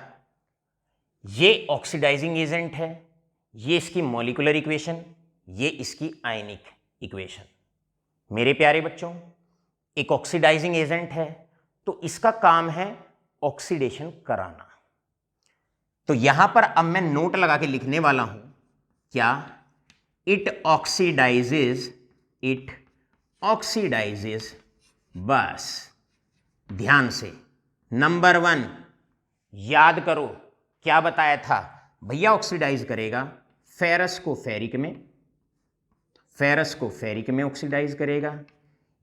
ये ऑक्सीडाइजिंग एजेंट है, ये इसकी मॉलिक्यूलर इक्वेशन, ये इसकी आयनिक इक्वेशन। मेरे प्यारे बच्चों, एक ऑक्सीडाइजिंग एजेंट है तो इसका काम है ऑक्सीडेशन कराना। तो यहां पर अब मैं नोट लगा के लिखने वाला हूं, क्या, इट ऑक्सीडाइजेज। बस ध्यान से, नंबर 1 याद करो क्या बताया था भैया, ऑक्सीडाइज करेगा फेरस को फेरिक में ऑक्सीडाइज करेगा,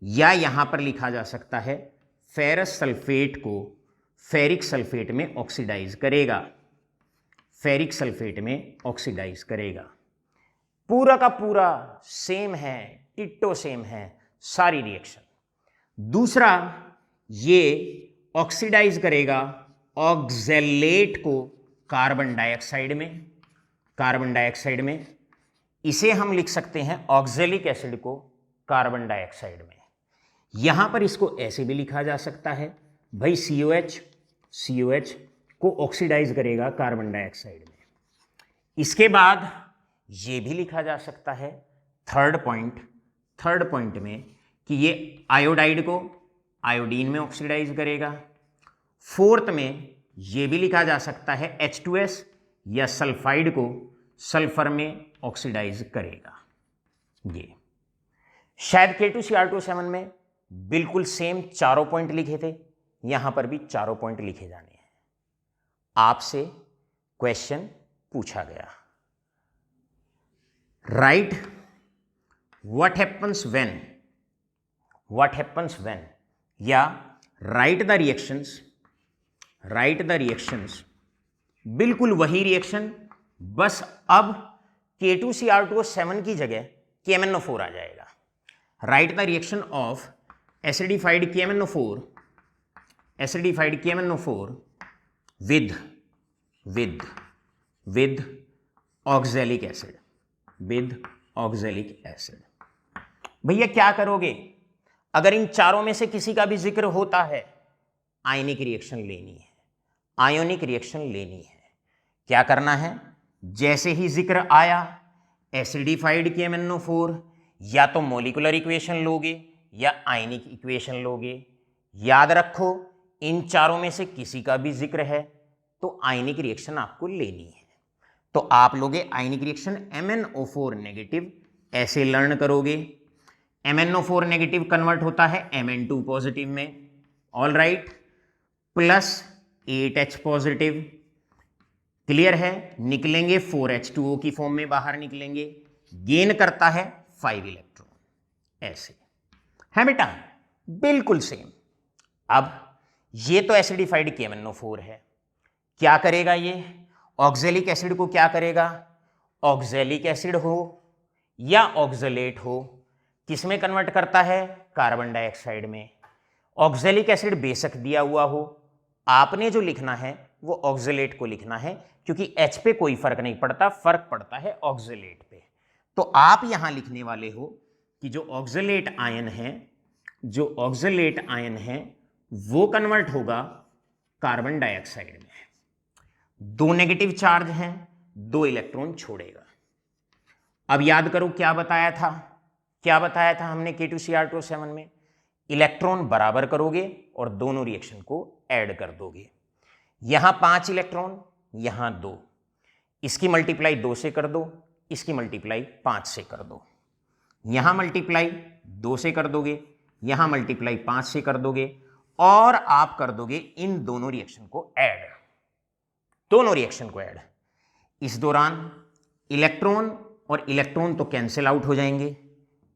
या यहां पर लिखा जा सकता है फेरस सल्फेट को फेरिक सल्फेट में ऑक्सीडाइज करेगा, फेरिक सल्फेट में ऑक्सीडाइज करेगा। पूरा का पूरा सेम है, टिट्टो सेम है सारी रिएक्शन। दूसरा, ये ऑक्सीडाइज करेगा ऑक्जेलेट को कार्बन डाइऑक्साइड में, इसे हम लिख सकते हैं ऑक्जेलिक एसिड को कार्बन डाइऑक्साइड में। यहां पर इसको ऐसे भी लिखा जा सकता है भाई, COH को ऑक्सीडाइज करेगा कार्बन डाइऑक्साइड में। इसके बाद ये भी लिखा जा सकता है थर्ड पॉइंट में कि ये आयोडाइड को आयोडीन में ऑक्सीडाइज करेगा। फोर्थ में ये भी लिखा जा सकता है H2S या सल्फाइड को सल्फर में ऑक्सीडाइज करेगा। ये शायद K2Cr2O7 में बिल्कुल सेम चारों पॉइंट लिखे थे, यहां पर भी चारों पॉइंट लिखे जाने हैं। आपसे क्वेश्चन पूछा गया, राइट व्हाट हैपन्स व्हेन या राइट द रिएक्शंस, बिल्कुल वही रिएक्शन, बस अब K2Cr2O7 की जगह KMnO4 आ जाएगा। Right the reaction of acidified KMnO4 with oxalic acid. भैया क्या करोगे अगर इन चारों में से किसी का भी जिक्र होता है? आयनिक रिएक्शन लेनी है। क्या करना है? जैसे ही जिक्र आया एसिडिफाइड KMnO4, या तो मॉलिक्यूलर इक्वेशन लोगे या आयनिक इक्वेशन लोगे। याद रखो इन चारों में से किसी का भी जिक्र है तो आयनिक रिएक्शन आपको लेनी है। तो आप लोगे आयनिक रिएक्शन MnO4 नेगेटिव, ऐसे लर्न करोगे। MnO4 नेगेटिव कन्वर्ट होता है Mn2 पॉजिटिव में, all right, plus 8H positive, clear है, निकलेंगे 4H2O की फॉर्म में बाहर निकलेंगे, गेन करता है 5 इलेक्ट्रॉन, ऐसे है बेटा, बिल्कुल सेम। अब ये तो एसिडिफाइड KMnO4 है, क्या करेगा ये? ऑक्सैलिक एसिड को क्या करेगा? ऑक्सैलिक एसिड हो या ऑक्सलेट हो, किसमें कन्वर्ट करता है? कार्बन डाइऑक्साइड में। ऑक्सैलिक एसिड बेशक दिया हुआ हो, आपने जो लिखना है वो ऑक्सलेट को लिखना है, क्योंकि H पे कोई फर्क नहीं पड़ता, फर्क पड़ता है ऑक्सलेट पे। तो आप यहां लिखने वाले हो कि जो ऑक्सलेट आयन है वो कन्वर्ट होगा कार्बन डाइऑक्साइड में। 2 नेगेटिव चार्ज हैं, 2 इलेक्ट्रॉन छोड़ेगा। अब याद करो क्या बताया था हमने K2Cr2O7 में? इलेक्ट्रॉन बराबर करोगे और दोनों रिएक्शन को ऐड कर दोगे। यहां 5 इलेक्ट्रॉन, यहां 2, इसकी मल्टीप्लाई 2 से कर दो, इसकी मल्टीप्लाई 5 से कर दो। यहां मल्टीप्लाई 2 से कर दोगे, यहां मल्टीप्लाई 5 से कर दोगे, और आप कर दोगे इन दोनों रिएक्शन को ऐड। इस दौरान इलेक्ट्रॉन और इलेक्ट्रॉन तो कैंसिल आउट हो जाएंगे,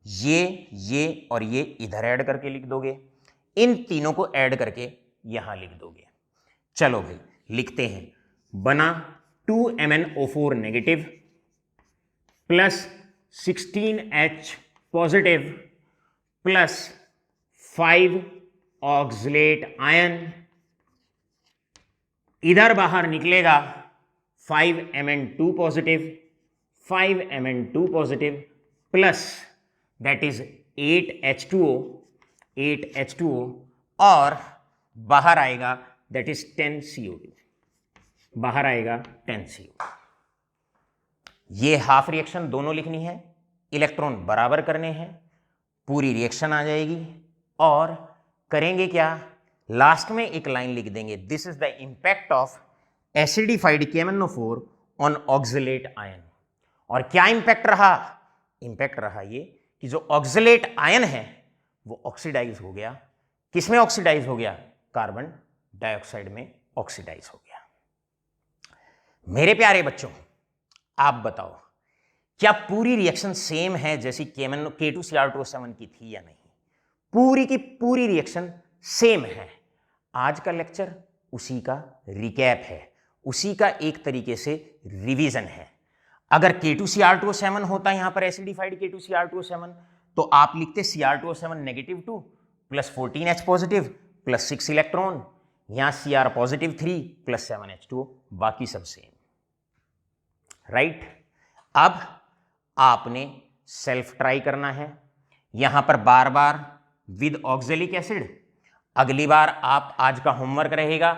ये और ये इधर ऐड करके लिख दोगे, इन तीनों को ऐड करके यहां लिख दोगे। चलो भाई लिखते हैं, बना 2MnO4 negative plus 16H positive plus 5 oxalate ion, इधर बाहर निकलेगा 5Mn2 positive plus that is 8H2O और बाहर आएगा दैट इज 10CO2, बाहर आएगा 10CO2। ये हाफ रिएक्शन दोनों लिखनी है, इलेक्ट्रॉन बराबर करने हैं, पूरी रिएक्शन आ जाएगी। और करेंगे क्या? लास्ट में एक लाइन लिख देंगे, this is the impact of acidified KMnO4 on oxalate ion. और क्या इंपैक्ट रहा? इंपैक्ट रहा ये कि जो ऑक्सलेट आयन है वो ऑक्सीडाइज हो गया। किसमें ऑक्सीडाइज हो गया? कार्बन डाइऑक्साइड में ऑक्सीडाइज हो गया। मेरे प्यारे बच्चों, आप बताओ क्या पूरी रिएक्शन सेम है जैसी K2Cr2O7 की थी या नहीं? पूरी की पूरी रिएक्शन सेम है। आज का लेक्चर उसी का रिकैप है, उसी का एक तरीके से रिवीजन है। अगर K2Cr2O7 होता यहां पर एसिडिफाइड K2Cr2O7 तो आप लिखते Cr2O7 negative 2 plus 14H positive plus 6 electron, यहां Cr पॉजिटिव 3 प्लस 7H2O, बाकी सब सेम, राइट। अब आपने सेल्फ ट्राई करना है, यहां पर बार बार विद ऑक्सैलिक एसिड। अगली बार आप आज का होमवर्क रहेगा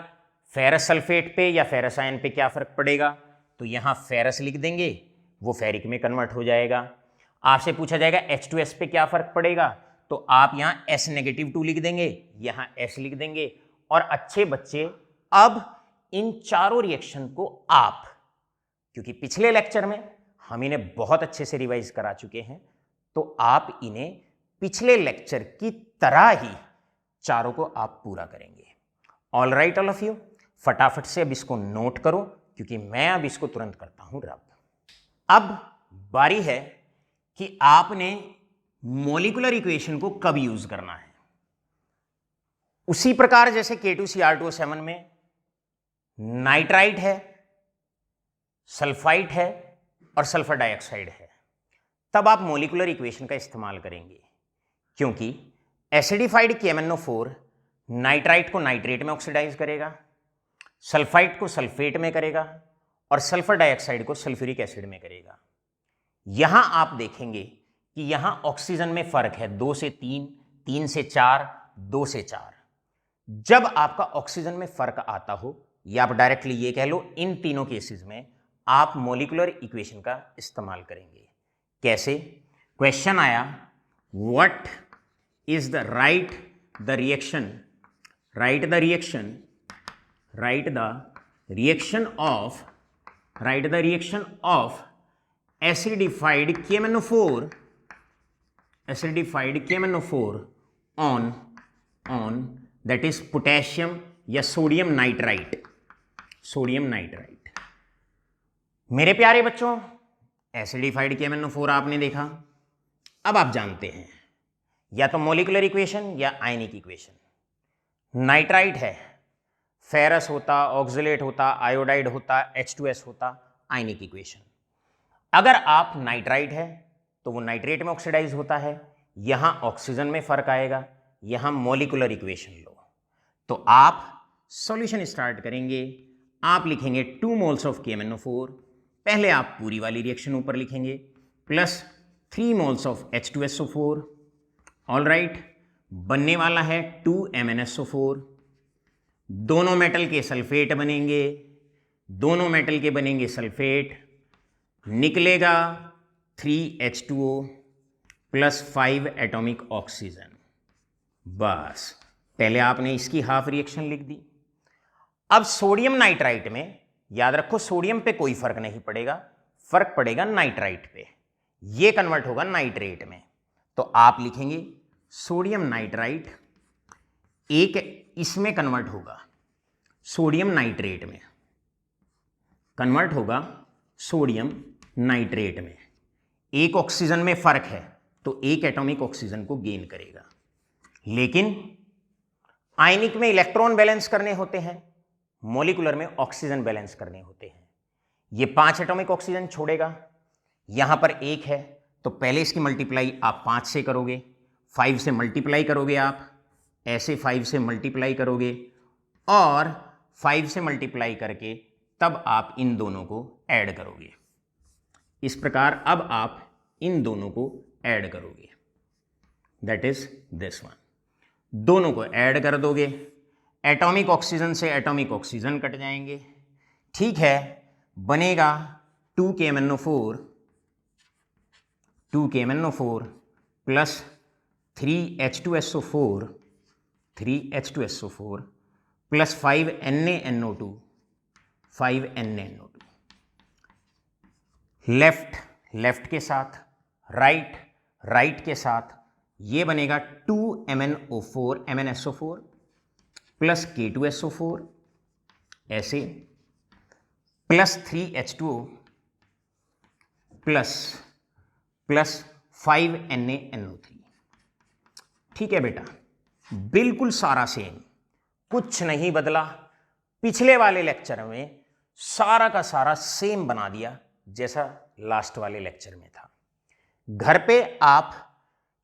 फेरस सल्फेट पे या फेरस आयन पे क्या फर्क पड़ेगा, तो यहां फेरस लिख देंगे, वो फेरिक में कन्वर्ट हो जाएगा। आपसे पूछा जाएगा H2S पे क्या फर्क पड़ेगा, तो आप यहाँ S-2 लिख देंगे, यहाँ S लिख देंगे। और अच्छे बच्चे अब इन चारों रिएक्शन को आप, क्योंकि पिछले लेक्चर में हम इन्हें बहुत अच्छे से रिवाइज करा चुके हैं, तो आप इन्हें पिछले लेक्चर की तरह ही चारों को आप पूरा करेंगे। All right all of you, फटाफट से अब इसको नोट करो, क्योंकि मैं अब इसको तुरंत करता हूं रब। अब बारी है कि आपने मॉलिक्यूलर इक्वेशन को कब यूज करना है। उसी प्रकार जैसे K2Cr2O7 में नाइट्राइट है, सल्फाइट है और सल्फर डाइऑक्साइड है, तब आप मॉलिक्यूलर इक्वेशन का इस्तेमाल करेंगे, क्योंकि एसिडिफाइड KMnO4 नाइट्राइट को नाइट्रेट में ऑक्सीडाइज करेगा, सल्फाइट को सल्फेट में करेगा और सल्फर डाइऑक्साइड को सल्फ्यूरिक एसिड में करेगा। यहां आप देखेंगे कि यहां ऑक्सीजन में फर्क है 2 से 3, 3 से 4, 2 से 4। जब आपका ऑक्सीजन में फर्क आता हो, या आप डायरेक्टली ये कह लो इन तीनों केसेस में आप मॉलिक्यूलर इक्वेशन का इस्तेमाल करेंगे। कैसे? क्वेश्चन आया, what is the right the reaction of acidified KMnO4 on that is potassium या सोडियम नाइट्राइट। मेरे प्यारे बच्चों, एसिडिफाइड KMnO4 आपने देखा। अब आप जानते हैं या तो मॉलिक्यूलर इक्वेशन या आयनिक इक्वेशन। नाइट्राइट है, फेरस होता, ऑक्सलेट होता, आयोडाइड होता, H2S होता, आयनिक इक्वेशन। अगर आप नाइट्राइट है तो वो नाइट्रेट में ऑक्सीडाइज होता है, यहां ऑक्सीजन में फर्क आएगा, यहां मॉलिक्यूलर इक्वेशन लो। तो आप सॉल्यूशन स्टार्ट करेंगे। आप लिखेंगे 2 मोल्स ऑफ KMnO4, पहले आप पूरी वाली रिएक्शन ऊपर लिखेंगे, plus 3 moles of H2SO4। All right, बनने वाला है 2MnSO4। दोनों मेटल के सल्फेट बनेंगे, दोनों मेटल के बनेंगे सल्फेट, निकलेगा 3H2O प्लस 5 एटॉमिक ऑक्सीजन। बस पहले आपने इसकी हाफ रिएक्शन लिख दी। अब सोडियम नाइट्राइट में याद रखो, सोडियम पे कोई फर्क नहीं पड़ेगा, फर्क पड़ेगा नाइट्राइट पे, ये कन्वर्ट होगा नाइट्रेट में। तो आप लिखेंगे सोडियम नाइट्राइट, एक इसमें कन्वर्ट होगा सोडियम नाइट्रेट में, कन्वर्ट होगा सोडियम नाइट्रेट में। एक ऑक्सीजन में फर्क है तो एक एटॉमिक ऑक्सीजन को गेन करेगा, लेकिन आयनिक में इलेक्ट्रॉन बैलेंस करने होते हैं, मॉलिक्यूलर में ऑक्सीजन बैलेंस करने होते हैं। ये 5 एटॉमिक ऑक्सीजन छोड़ेगा, यहां पर 1 है तो पहले इसकी मल्टीप्लाई आप 5 से करोगे, 5 से मल्टीप्लाई करोगे, आप ऐसे 5 से मल्टीप्लाई करोगे और 5 से मल्टीप्लाई करके तब आप इन दोनों को ऐड करोगे। इस प्रकार अब आप इन दोनों को ऐड करोगे, दैट इज दिस वन। दोनों को ऐड कर दोगे, एटॉमिक ऑक्सीजन से एटॉमिक ऑक्सीजन कट जाएंगे, ठीक है, बनेगा 2 KMnO4 plus 3H2SO4 plus 5 NaNO2 left के साथ, राइट के साथ, ये बनेगा 2MnSO4 प्लस K2SO4 ऐसे, प्लस 3H2O प्लस 5 NaNO3। ठीक है बेटा, बिल्कुल सारा सेम, कुछ नहीं बदला। पिछले वाले लेक्चर में सारा का सारा सेम बना दिया जैसा लास्ट वाले लेक्चर में था। घर पे आप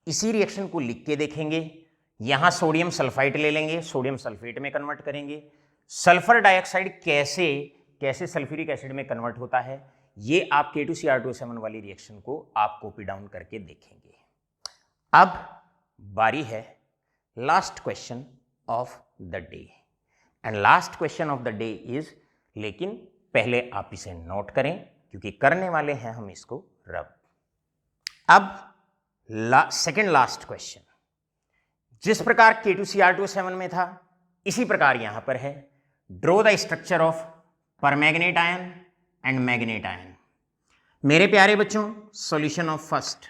इसी रिएक्शन को लिख के देखेंगे। यहां सोडियम सल्फाइड ले लेंगे, सोडियम सल्फेट में कन्वर्ट करेंगे। सल्फर डाइऑक्साइड कैसे सल्फ्यूरिक एसिड में कन्वर्ट होता है, ये आप K2Cr2O7 वाली रिएक्शन को आप कॉपी डाउन करके देखेंगे। अब बारी है last question of the day, and last question of the day is, लेकिन पहले आप इसे नोट करें क्योंकि करने वाले हैं हम इसको रब। अब सेकंड लास्ट क्वेश्चन, जिस प्रकार K2Cr2O7 में था इसी प्रकार यहां पर है। Draw the structure of परमैग्नेट ion and manganate ion. मेरे प्यारे बच्चों, सॉल्यूशन ऑफ फर्स्ट,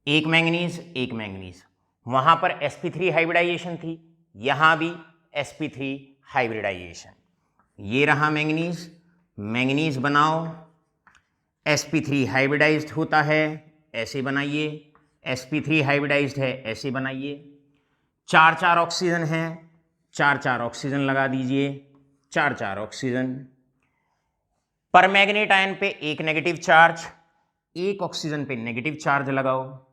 एक मैंगनीज, वहां पर sp3 हाइब्रिडाइजेशन थी, यहां भी sp3 हाइब्रिडाइजेशन। ये रहा मैंगनीज बनाओ, sp3 हाइब्रिडाइज्ड होता है, ऐसे बनाइए, sp3 हाइब्रिडाइज्ड है, ऐसे बनाइए। 4 ऑक्सीजन है, 4 ऑक्सीजन लगा दीजिए, 4 ऑक्सीजन। परमैग्नेट आयन पे एक नेगेटिव चार्ज, एक ऑक्सीजन पे नेगेटिव चार्ज लगाओ,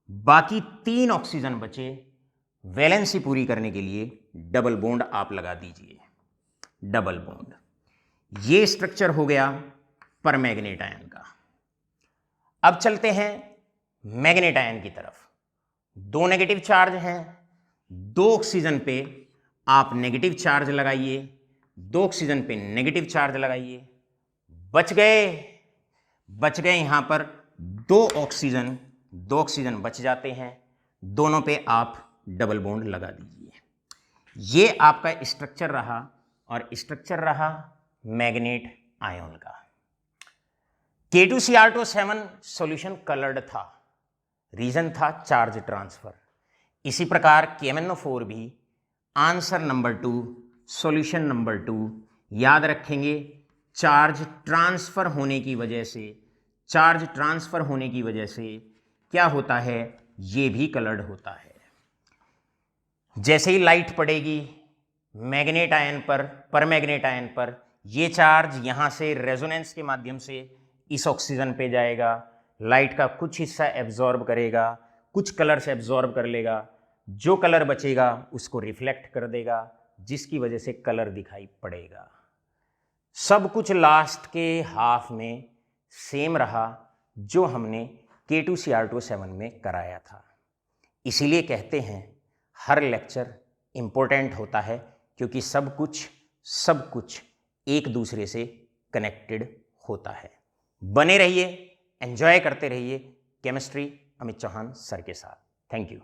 बाकी 3 ऑक्सीजन बचे। वैलेंसी पूरी करने के लिए डबल बॉन्ड आप लगा दीजिए, डबल बॉन्ड। ये स्ट्रक्चर हो गया परमैग्नेट आयन का। अब चलते हैं मैग्नेट आयन की तरफ। 2 नेगेटिव चार्ज हैं, 2 ऑक्सीजन पे आप नेगेटिव चार्ज लगाइए, 2 ऑक्सीजन पे नेगेटिव चार्ज लगाइए। बच गए यहां पर 2 ऑक्सीजन बच जाते हैं, दोनों पे आप डबल बॉन्ड लगा दीजिए। ये आपका स्ट्रक्चर रहा, और स्ट्रक्चर रहा मैग्नेट आयन का। K2Cr2O7 सॉल्यूशन कलर्ड था, रीजन था चार्ज ट्रांसफर। इसी प्रकार KMnO4 भी आंसर नंबर 2, सॉल्यूशन नंबर 2 याद रखेंगे। चार्ज ट्रांसफर होने की वजह से क्या होता है, ये भी कलर्ड होता है। जैसे ही लाइट पड़ेगी मैग्नेट आयन पर, परमैग्नेट आयन पर, ये चार्ज यहां से रेजोनेंस के माध्यम से इस ऑक्सीजन पे जाएगा, लाइट का कुछ हिस्सा एब्जॉर्ब करेगा, कुछ कलर से एब्जॉर्ब कर लेगा, जो कलर बचेगा उसको रिफ्लेक्ट कर देगा, जिसकी वजह से कलर दिखाई पड़ेगा। सब कुछ लास्ट के हाफ में सेम रहा जो हमने K2Cr2O7 में कराया था। इसीलिए कहते हैं हर लेक्चर इंपॉर्टेंट होता है, क्योंकि सब कुछ एक दूसरे से कनेक्टेड होता है। बने रहिए, एंजॉय करते रहिए केमिस्ट्री अमित चौहान सर के साथ। Thank you.